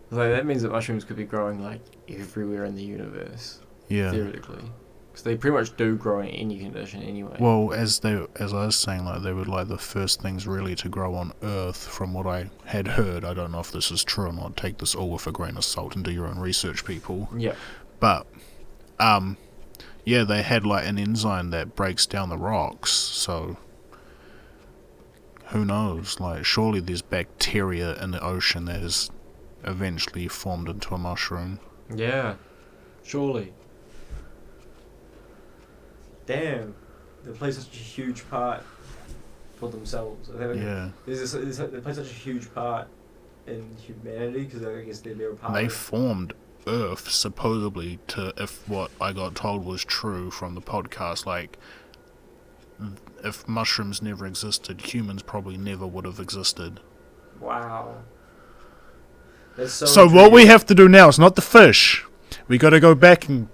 So that means that mushrooms could be growing like everywhere in the universe. Yeah. Theoretically. Because they pretty much do grow in any condition anyway. Well, as I was saying, like, they were like the first things really to grow on Earth, from what I had heard. I don't know if this is true or not. Take this all with a grain of salt and do your own research, people. Yeah. But, yeah, they had like an enzyme that breaks down the rocks, so who knows? Like, surely there's bacteria in the ocean that is eventually formed into a mushroom. Yeah. Surely. Damn. they play such a huge part for themselves. I think they play such a huge part in humanity because I guess they're a part. They formed Earth supposedly to, if what I got told was true from the podcast, like if mushrooms never existed, humans probably never would have existed. Wow. So what we have to do now is not the fish. We got to go back and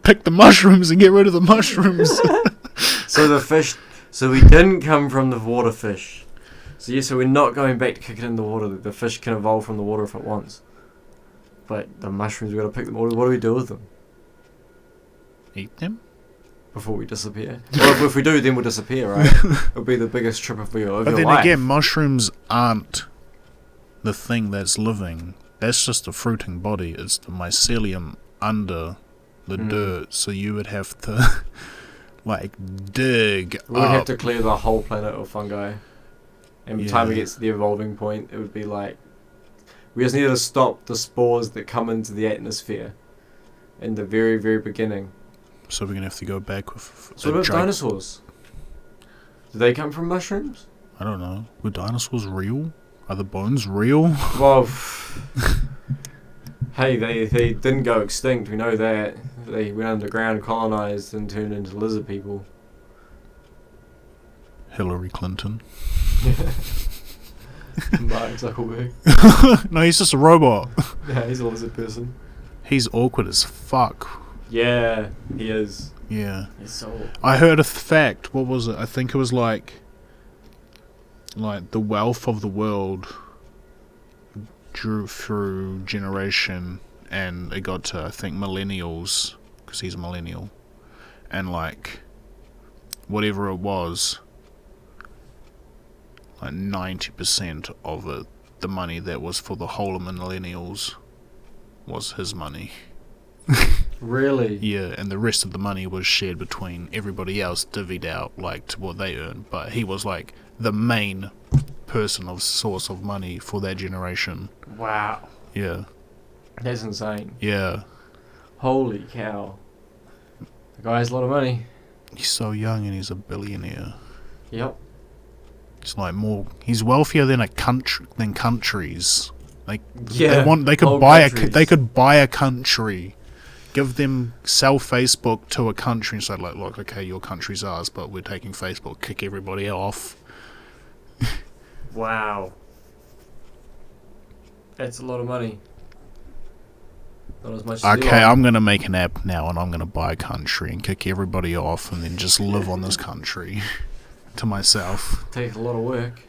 pick the mushrooms and get rid of the mushrooms. So the fish. So we didn't come from the water fish. So we're not going back to kick it in the water. The fish can evolve from the water if it wants. But the mushrooms, we got to pick them. What do we do with them? Eat them? Before we disappear. Well, if we do, then we'll disappear, right? It'll be the biggest trip of your life. But then again, mushrooms aren't the thing that's living. That's just a fruiting body. It's the mycelium under the dirt. So you would have to, dig We would have to clear the whole planet of fungi. And by the time it gets to the evolving point, it would be like... We just need to stop the spores that come into the atmosphere in the very, very beginning. So we're going to have to go back with... So what about dinosaurs? Do they come from mushrooms? I don't know. Were dinosaurs real? Are the bones real? Well, hey, they didn't go extinct. We know that. They went underground, colonized, and turned into lizard people. Hillary Clinton. Mark Zuckerberg. No, he's just a robot. Yeah, he's a lizard person. He's awkward as fuck. Yeah, he is. Yeah. He's so awkward. I heard a fact. What was it? I think it was like the wealth of the world drew through generation, and it got to, I think, millennials, because he's a millennial, and whatever it was, 90% of it, the money that was for the whole of millennials was his money. Really? Yeah, and the rest of the money was shared between everybody else, divvied out to what they earned, but he was the main person of source of money for that generation. Wow. Yeah. That's insane. Yeah. Holy cow. The guy has a lot of money. He's so young and he's a billionaire. Yep. It's he's wealthier than countries. They could buy a country. Sell Facebook to a country and say look, okay, your country's ours, but we're taking Facebook, kick everybody off. Wow. That's a lot of money. Not as much as okay, I'm going to make an app now and I'm going to buy a country and kick everybody off and then just live on this country to myself. Takes a lot of work.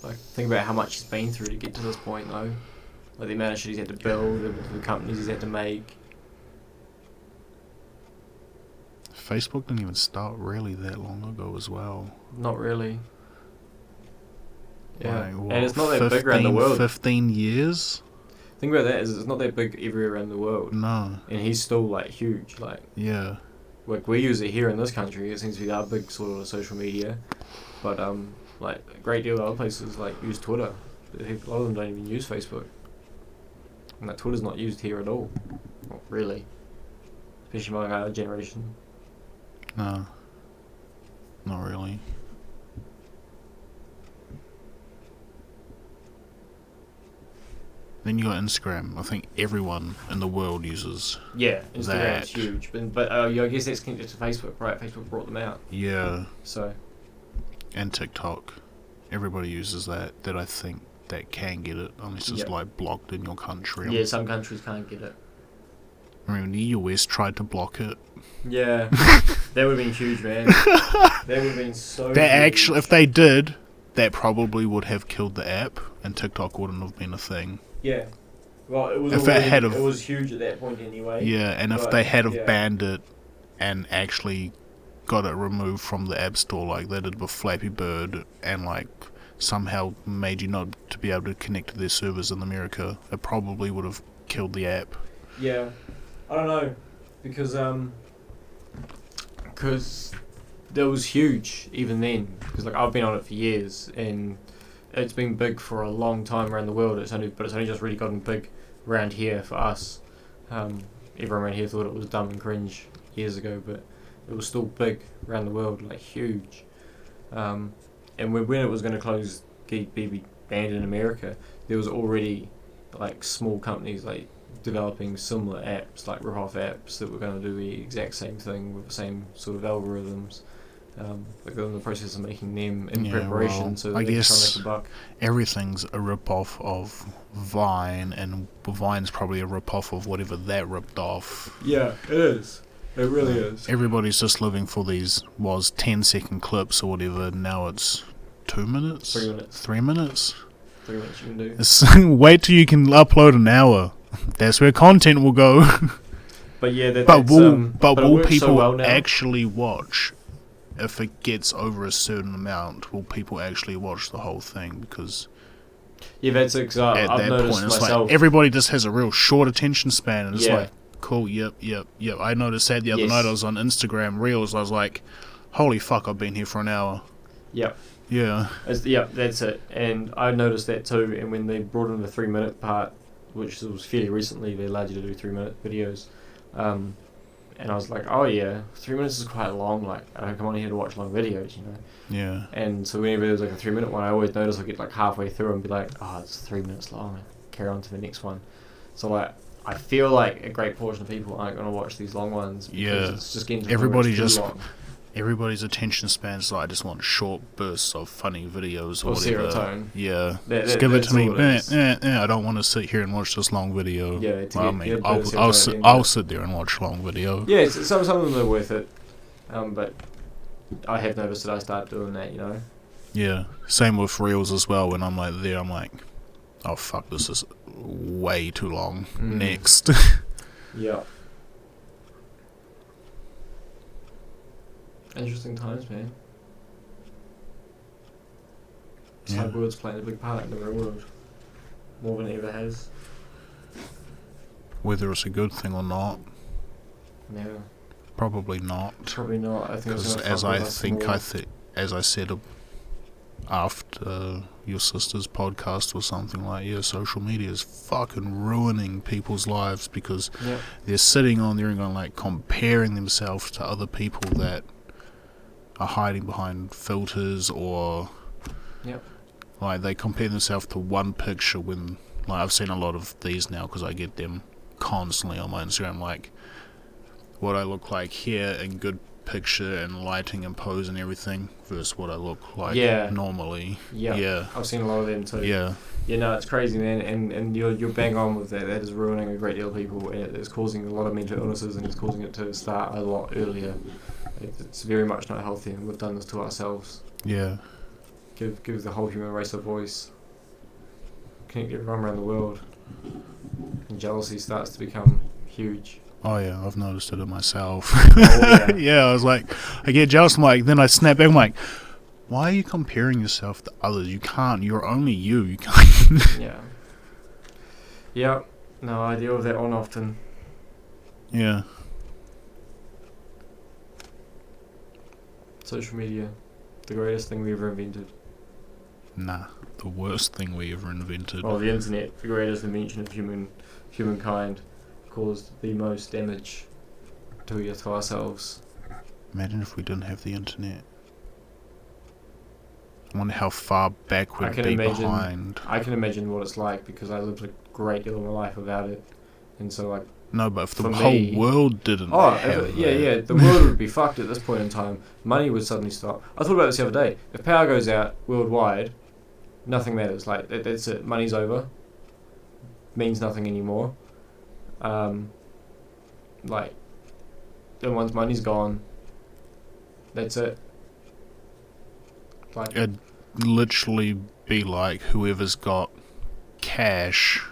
Think about how much he's been through to get to this point, though. The amount of shit he's had to build, the companies he's had to make. Facebook didn't even start really that long ago as well. Not really. Yeah, and it's not that big around the world. 15 years? Think about that, it's not that big everywhere around the world. No. And he's still, huge. Yeah. We use it here in this country. It seems to be our big sort of social media. But, a great deal of other places, use Twitter. A lot of them don't even use Facebook. And Twitter's not used here at all. Not really. Especially among our generation. No. Not really. Then you got Instagram. I think everyone in the world uses. Yeah, Instagram's huge. But I guess that's connected to Facebook, right? Facebook brought them out. Yeah. So. And TikTok. Everybody uses that I think that can get it, unless it's blocked in your country. Yeah, some countries can't get it. I mean, the US tried to block it. Yeah. That would have been huge, man. That would have been so huge. Actually, if they did, that probably would have killed the app, and TikTok wouldn't have been a thing. Yeah. Well, it was it was huge at that point anyway. Yeah, and if they had have banned it and actually got it removed from the App Store like they did with Flappy Bird, and somehow made you not to be able to connect to their servers in America, it probably would have killed the app. Yeah. I don't know, because that was huge even then. Because I've been on it for years, and it's been big for a long time around the world. It's only just really gotten big around here for us. Everyone around here thought it was dumb and cringe years ago, but it was still big around the world, like huge. And when it was going to be banned in America, there was already like small companies like developing similar apps, like rip-off apps that were going to do the exact same thing with the same sort of algorithms. Like they're in the process of making them in preparation, well, so that I they can try guess to make a buck. everything's a rip-off of Vine, and Vine's probably a rip-off of whatever that ripped off. Yeah, it is. It really is. Everybody's just living for these 10-second clips or whatever. Now it's 2 minutes? 3 minutes. 3 minutes? 3 minutes you can do. Wait till you can upload an hour. That's where content will go. But yeah, will works people so well now. actually watch? If it gets over a certain amount, will people actually watch the whole thing? Because that's it. at I've that noticed point, it's myself. like everybody just has a real short attention span, and it's Yeah. like, cool, yep. I noticed that the other Yes. night. I was on Instagram Reels. I was like, holy fuck, I've been here for an hour. Yep. Yeah. That's it. And I noticed that too. And when they brought in the 3 minute part, which was fairly recently, they allowed you to do 3 minute videos. And I was like, oh yeah, 3 minutes is quite long. Like, I don't come on here to watch long videos, you know. Yeah. And so whenever there was like a 3 minute one, I always notice I get like halfway through and be like, oh, it's 3 minutes long. And carry on to the next one. So like, I feel like a great portion of people aren't going to watch these long ones because it's just getting to Everybody too just long. Everybody's attention spans like, I just want short bursts of funny videos or whatever. Serotonin. Yeah, just give it to me. I don't want to sit here and watch this long video. Yeah, I'll sit there and watch a long video. Yeah, some of them are worth it, but I have noticed that I start doing that, you know. Yeah, same with reels as well. When I'm like there, I'm like, oh fuck, this is way too long. Next. Yeah. Interesting times, man. Cyborg's playing a big part in the real world, more than it ever has. Whether it's a good thing or not, Yeah. probably not. Probably not. I think it's Because as I said after your sister's podcast or something, like, social media is fucking ruining people's lives because they're sitting on there and going, like, comparing themselves to other people that are hiding behind filters, or like they compare themselves to one picture when, like, I've seen a lot of these now because I get them constantly on my Instagram, like what I look like here in good picture and lighting and pose and everything versus what I look like normally. Yeah, I've seen a lot of them too. Yeah, no, it's crazy, man, and you're bang on with that. That is ruining a great deal of people, and it's causing a lot of mental illnesses, and it's causing it to start a lot earlier. It's very much not healthy, and we've done this to ourselves. Yeah. Give the whole human race a voice. Connect everyone around the world. And jealousy starts to become huge. Oh yeah, I've noticed it in myself. Oh, yeah, I was like, I get jealous, I'm like, then I snap back, I'm like, why are you comparing yourself to others? You can't, you're only you, you can't. Yeah, no, I deal with that one often. Yeah. Social media, the greatest thing we ever invented. Nah, the worst thing we ever invented. Well, the internet, the greatest invention of humankind, caused the most damage to ourselves. Imagine if we didn't have the internet. I wonder how far back we'd be behind. I can imagine what it's like because I lived a great deal of my life without it, and so like. No, but if the whole world didn't have the world would be fucked at this point in time. Money would suddenly stop. I thought about this the other day. If power goes out worldwide, nothing matters. Like, that's it. Money's over. Means nothing anymore. Like, then once money's gone, that's it. Like, it'd literally be like whoever's got cash.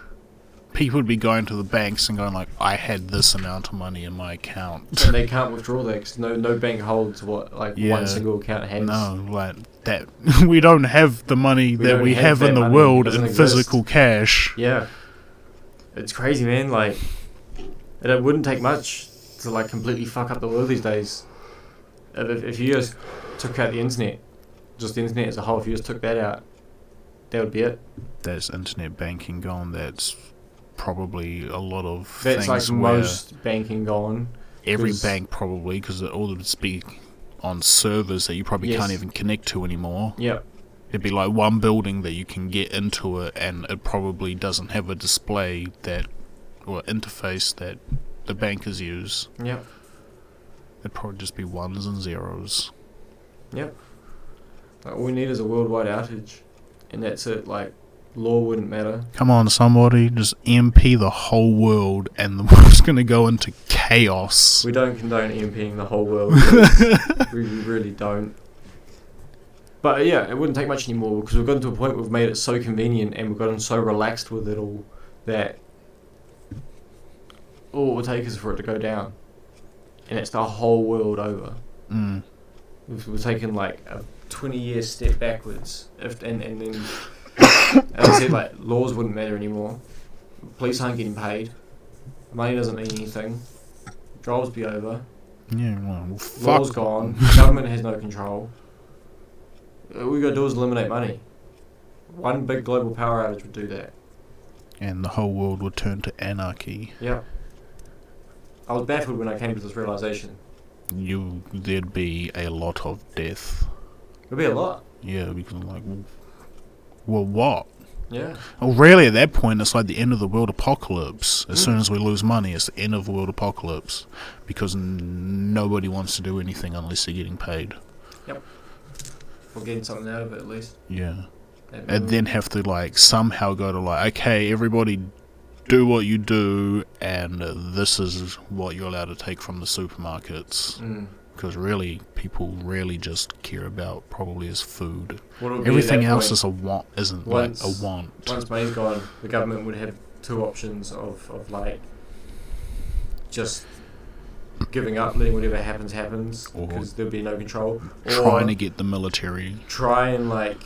People would be going to the banks and going like, I had this amount of money in my account. And they can't withdraw that because no bank holds what one single account has. No, like that. We don't have the money that we have in the world in physical cash. Yeah. It's crazy, man. Like, it wouldn't take much to like completely fuck up the world these days. If you just took out the internet, just the internet as a whole, if you just took that out, that would be it. There's internet banking gone. That's probably a lot of that's things like where most banking gone. every bank probably, because it all would be on servers that you probably can't even connect to anymore. Yep. It'd be like one building that you can get into it, and it probably doesn't have a display that or interface that the bankers use. Yep. It'd probably just be ones and zeros. Yep. Like, all we need is a worldwide outage, and that's it. Like, law wouldn't matter. Come on, somebody, just EMP the whole world, and the world's gonna go into chaos. We don't condone EMPing the whole world. We really don't. But yeah, it wouldn't take much anymore, because we've gotten to a point where we've made it so convenient and we've gotten so relaxed with it all that all it would take is for it to go down. And it's the whole world over. Mm. We've taken like a 20-year step backwards. And then, as I said, like, laws wouldn't matter anymore. Police aren't getting paid. Money doesn't mean anything. Jobs be over. Yeah, well, Law's gone. Government has no control. All we gotta do is eliminate money. One big global power outage would do that. And the whole world would turn to anarchy. Yeah. I was baffled when I came to this realization. There'd be a lot of death. It'd be a lot. Yeah, because like, well, what? Yeah. Well, really, at that point, it's like the end of the world apocalypse. As soon as we lose money, it's the end of the world apocalypse. Because nobody wants to do anything unless they're getting paid. Yep. Or getting something out of it, at least. Yeah. And then have to, like, somehow go to, like, okay, everybody do what you do, and this is what you're allowed to take from the supermarkets. Because really, people really just care about probably is food. Everything else is a want, isn't like a want. Once money's gone, the government would have two options of like, just giving up, letting whatever happens, because there'll be no control. Trying to get the military. Try and, like,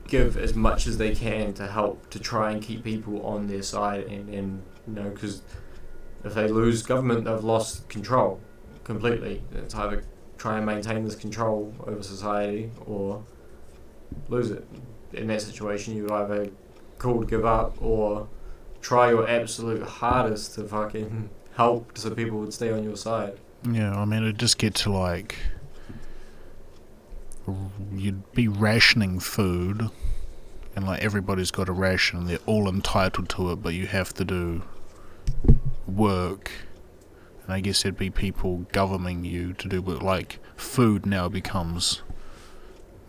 give as much as they can to help to try and keep people on their side, and you know, because if they lose government, they've lost control completely. It's either try and maintain this control over society or lose it. In that situation, you either call to give up or try your absolute hardest to fucking help so people would stay on your side. Yeah, I mean, it'd just get to, like, you'd be rationing food, and, like, everybody's got a ration, they're all entitled to it, but you have to do work. And I guess there'd be people governing you to do work. Like, food now becomes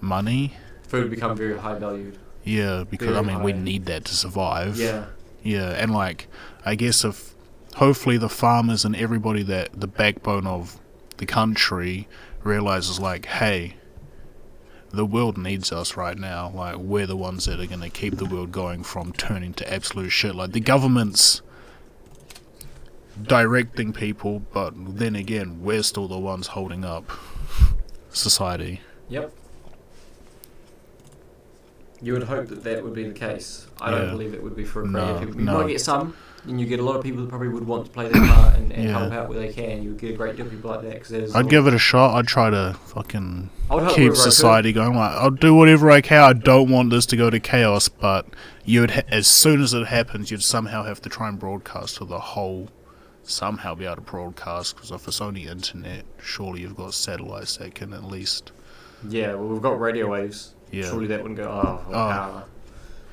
money. Food become very high valued. Yeah, because, I mean, we need that to survive. Yeah. Yeah, and, like, I guess if hopefully the farmers and everybody that the backbone of the country realizes, like, hey, the world needs us right now. Like, we're the ones that are going to keep the world going from turning to absolute shit. Like, the government's directing people, but then again, we're still the ones holding up society. Yep. You would hope that would be the case. I don't believe it would be for a crowd of people. You might get some, and you get a lot of people that probably would want to play their part and help out where they can. You would get a great deal of people like that. Cause I'd give it a shot. I'd try to fucking keep society going. Like, I'll do whatever I can. I don't want this to go to chaos, but you'd as soon as it happens, you'd somehow have to try and broadcast to the whole. Somehow be able to broadcast, because if it's only internet, surely you've got satellites that can at least. Yeah, well, we've got radio waves. Yeah. Surely that wouldn't go. Power.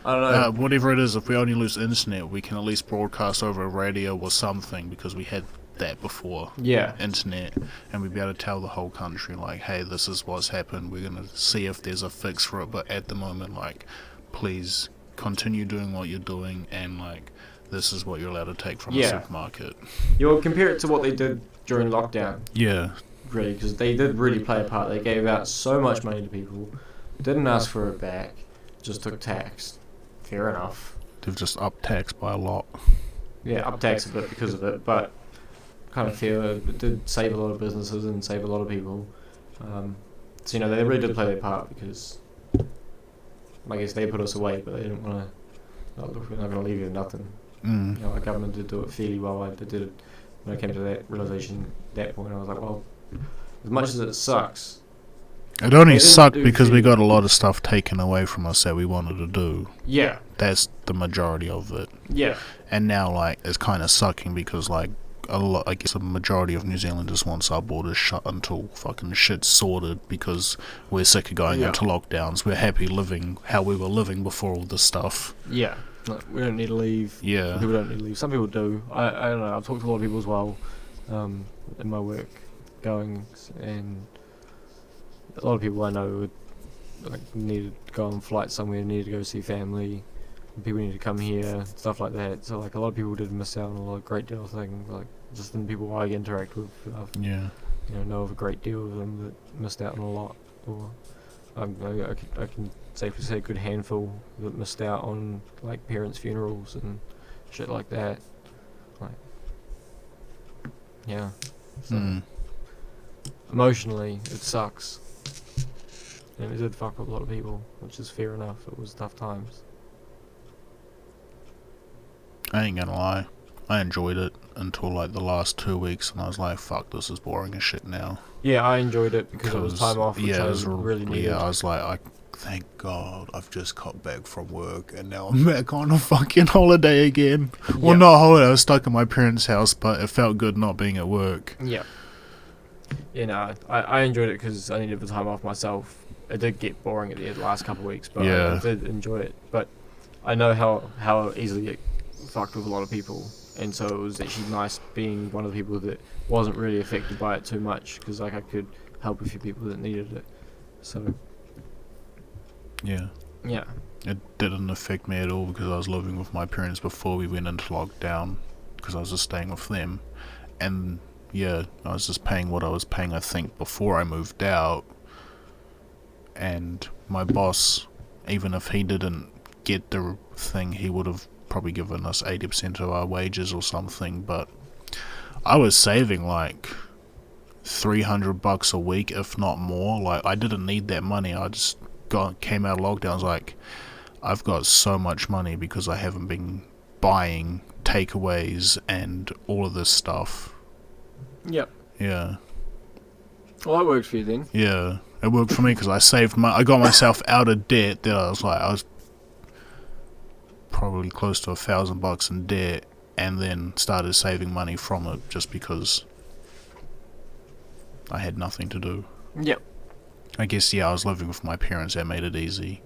I don't know. Whatever it is, if we only lose internet, we can at least broadcast over radio or something, because we had that before. Yeah. Internet, and we'd be able to tell the whole country, like, hey, this is what's happened. We're gonna see if there's a fix for it, but at the moment, like, please continue doing what you're doing, and like, this is what you're allowed to take from a supermarket. You'll compare it to what they did during lockdown. Yeah. Really, because they did really play a part. They gave out so much money to people, didn't ask for it back, just took tax. Fair enough. They've just upped tax by a lot. Yeah, upped tax a bit because of it, but kind of fair. It did save a lot of businesses and save a lot of people. So, you know, they really did play their part, because I guess they put us away, but they didn't want to. Look, we're not going to leave you with nothing. You know, our government did do it fairly well. They did it when I came to that realization. That point, I was like, well, as much as it sucks, it only sucked because we got a lot of stuff taken away from us that we wanted to do. Yeah, that's the majority of it. Yeah, and now, like, it's kind of sucking because, like, a lot, I guess a majority of New Zealanders wants our borders shut until fucking shit's sorted, because we're sick of going into lockdowns. We're happy living how we were living before all this stuff. Yeah. We don't need to leave. Yeah. People don't need to leave. Some people do. I don't know. I've talked to a lot of people as well, in my work goings, and a lot of people I know would need to go on flight somewhere, need to go see family. People need to come here, stuff like that. So a lot of people did miss out on a great deal of things. Just in people I interact with, I've know of a great deal of them that missed out on a lot. Or I can safely say a good handful that missed out on parents' funerals and shit like that. So emotionally, it sucks. And it did fuck up a lot of people, which is fair enough. It was tough times. I ain't gonna lie, I enjoyed it until the last 2 weeks, and I was like, fuck, this is boring as shit now. Yeah, I enjoyed it because it was time off, which I really needed. Yeah, I was like, thank God I've just got back from work, and now I'm back on a fucking holiday again. Well, not a holiday, I was stuck in my parents' house, but it felt good not being at work. Yeah. Yeah, no, I enjoyed it because I needed the time off myself. It did get boring at the last couple of weeks, but I did enjoy it. But I know how easily it fucked with a lot of people, and so it was actually nice being one of the people that wasn't really affected by it too much, because I could help a few people that needed it. So yeah, it didn't affect me at all because I was living with my parents before we went into lockdown, because I was just staying with them, and I was just paying what I was paying, I think, before I moved out. And my boss, even if he didn't get the thing, he would have probably given us 80% of our wages or something. But I was saving $300 a week, if not more. I didn't need that money. I just came out of lockdown. I was like, I've got so much money because I haven't been buying takeaways and all of this stuff. Yep. Yeah. Well, that worked for you then. Yeah, it worked for me because I saved I got myself out of debt. That I was probably close to $1,000 in debt, and then started saving money from it just because I had nothing to do. Yep. I guess I was living with my parents. That made it easy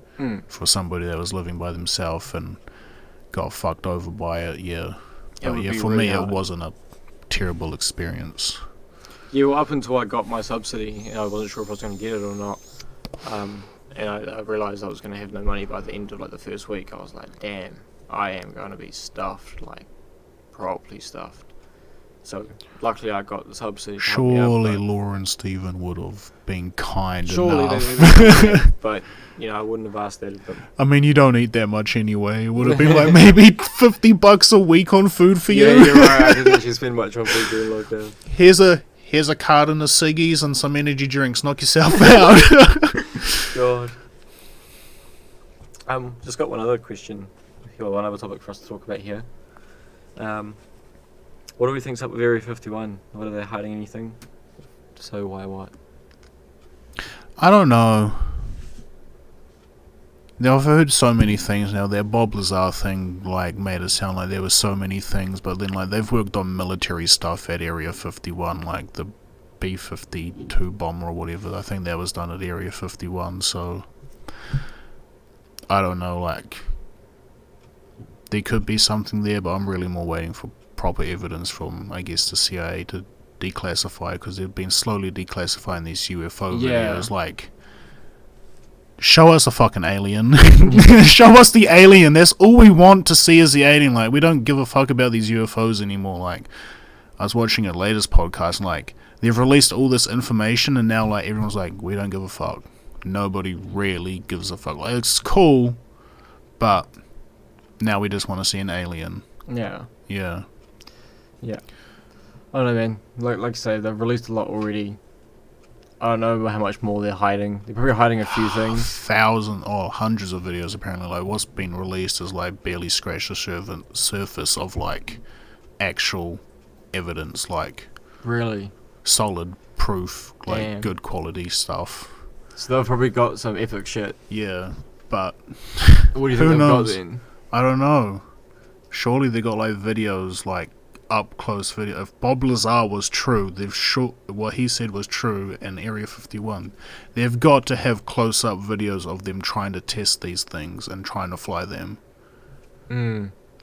for somebody that was living by themselves and got fucked over by it. Yeah, but for really me hard. It wasn't a terrible experience. Yeah, well, up until I got my subsidy, I wasn't sure if I was going to get it or not. And I realised I was going to have no money by the end of the first week. I was like, damn, I am going to be stuffed, properly stuffed. So luckily I got the subsidy. Surely Laura and Stephen would have been kind enough. But I wouldn't have asked that of them. I mean, you don't eat that much anyway. It would have been maybe $50 a week on food for you. Yeah, you're right. I didn't actually spend much on food during lockdown. Here's a carton of ciggies and some energy drinks. Knock yourself out. God. Just got one other question. One other topic for us to talk about here. What do we think's up with Area 51? What are they hiding anything? So why what? I don't know. Now, I've heard so many things now. Their Bob Lazar thing made it sound like there were so many things, but then they've worked on military stuff at Area 51, the B-52 bomber or whatever. I think that was done at Area 51, so I don't know, there could be something there, but I'm really more waiting for proper evidence from, I guess, the CIA to declassify, because they've been slowly declassifying these UFO videos, show us a fucking alien. Show us the alien. That's all we want to see is the alien. We don't give a fuck about these UFOs anymore. I was watching a latest podcast, and they've released all this information, and now everyone's we don't give a fuck. Nobody really gives a fuck. It's cool, but now we just want to see an alien. Yeah. Yeah. Yeah. I don't know, man. Like I say, they've released a lot already. I don't know how much more they're hiding. They're probably hiding a few things. Thousands or hundreds of videos, apparently. What's been released is barely scratched the surface of actual evidence, really solid proof, good quality stuff. So they've probably got some epic shit. Yeah, but what do you think they've got then? I don't know. Surely they got videos up close video. If Bob Lazar was true, what he said was true in Area 51. They've got to have close up videos of them trying to test these things and trying to fly them.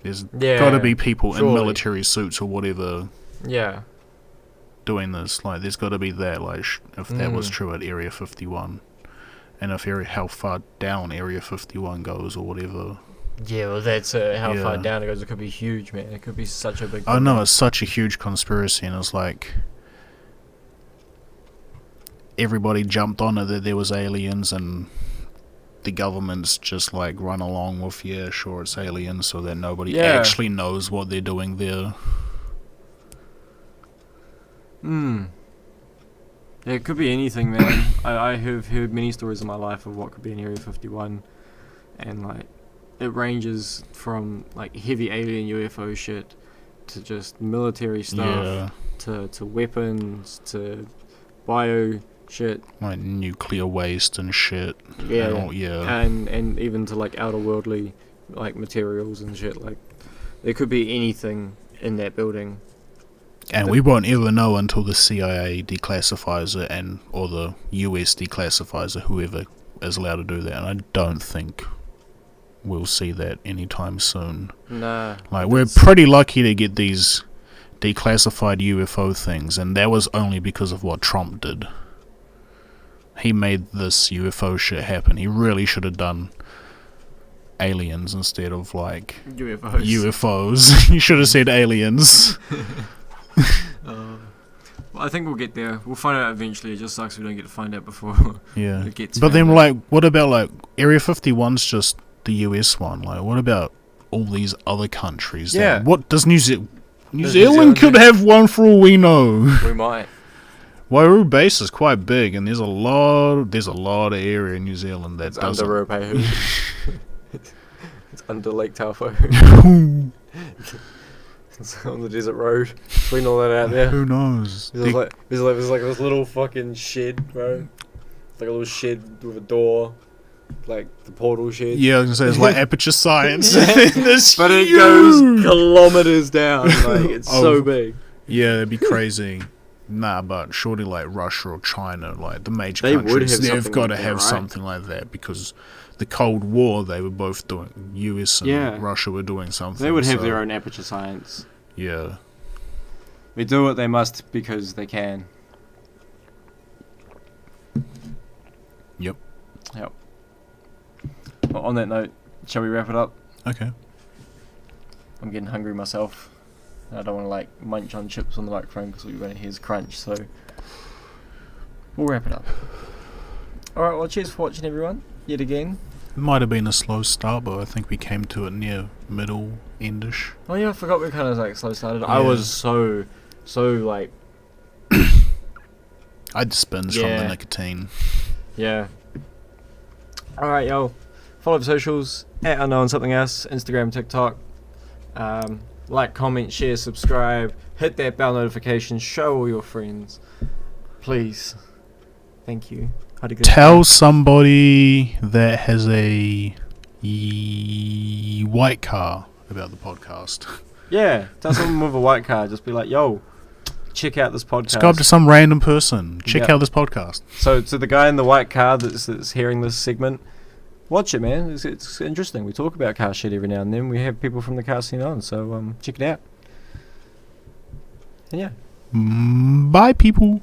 There's got to be people in military suits or whatever. Yeah. Doing this, like, there's got to be that, like, if that was true at Area 51, and if how far down Area 51 goes or whatever. Yeah, well, that's how far down it goes. It could be huge, man. It could be such a big. I know, it's such a huge conspiracy, and it's like everybody jumped on it that there was aliens, and the government's just like run along with, yeah, sure, it's aliens, so that nobody actually knows what they're doing there. Yeah, it could be anything, man. I have heard many stories in my life of what could be in Area 51, and like it ranges from like heavy alien UFO shit to just military stuff to weapons to bio shit, like nuclear waste and shit. And even to like outer worldly like materials and shit. Like there could be anything in that building. And we won't ever know until the CIA declassifies it, or the US declassifies it, whoever is allowed to do that. And I don't think we'll see that anytime soon. Nah. Like, we're pretty lucky to get these declassified UFO things, and that was only because of what Trump did. He made this UFO shit happen. He really should have done aliens instead of, like, UFOs. He should have said aliens. Well, I think we'll get there. We'll find out eventually. It just sucks we don't get to find out before it gets. But then, like, what about, like, Area 51's just the US one? Like, what about all these other countries? Yeah. What does New Zealand could have one for all we know. We might. Wairau base is quite big, and there's a lot of area in New Zealand that doesn't. Under Ruapehu. It's under Lake Taupo. It's on the desert road. Between all that out there. Who knows? There's like this little fucking shed, bro. It's like a little shed with a door. Like the portal shed. Yeah, I was gonna say it's like Aperture Science. But it goes kilometers down. Like it's so big. Yeah, it'd be crazy. Nah, but surely like Russia or China, like the major countries, they've got to have something like that, because the Cold War, they were both doing, US and Russia were doing something. They would have their own Aperture Science. Yeah. They do what they must because they can. Yep. Well, on that note, shall we wrap it up? Okay. I'm getting hungry myself. I don't want to like munch on chips on the microphone because all you're going to hear is crunch, so we'll wrap it up. Alright, well, cheers for watching, everyone, yet again. It might have been a slow start, but I think we came to it near middle endish. Oh yeah, I forgot we kind of like slow started. I was so like I'd spins from the nicotine. Yeah. Alright, yo, follow the socials at unknown something else, Instagram, TikTok. Like, comment, share, subscribe, hit that bell notification, show all your friends, please. Thank you. Tell somebody that has a white car about the podcast. Yeah, tell someone with a white car. Just be like, yo, check out this podcast. Just go up to some random person. Check out this podcast. So to the guy in the white car that's hearing this segment, watch it, man. It's interesting. We talk about car shit every now and then. We have people from the car scene on, so check it out. And yeah. Bye, people.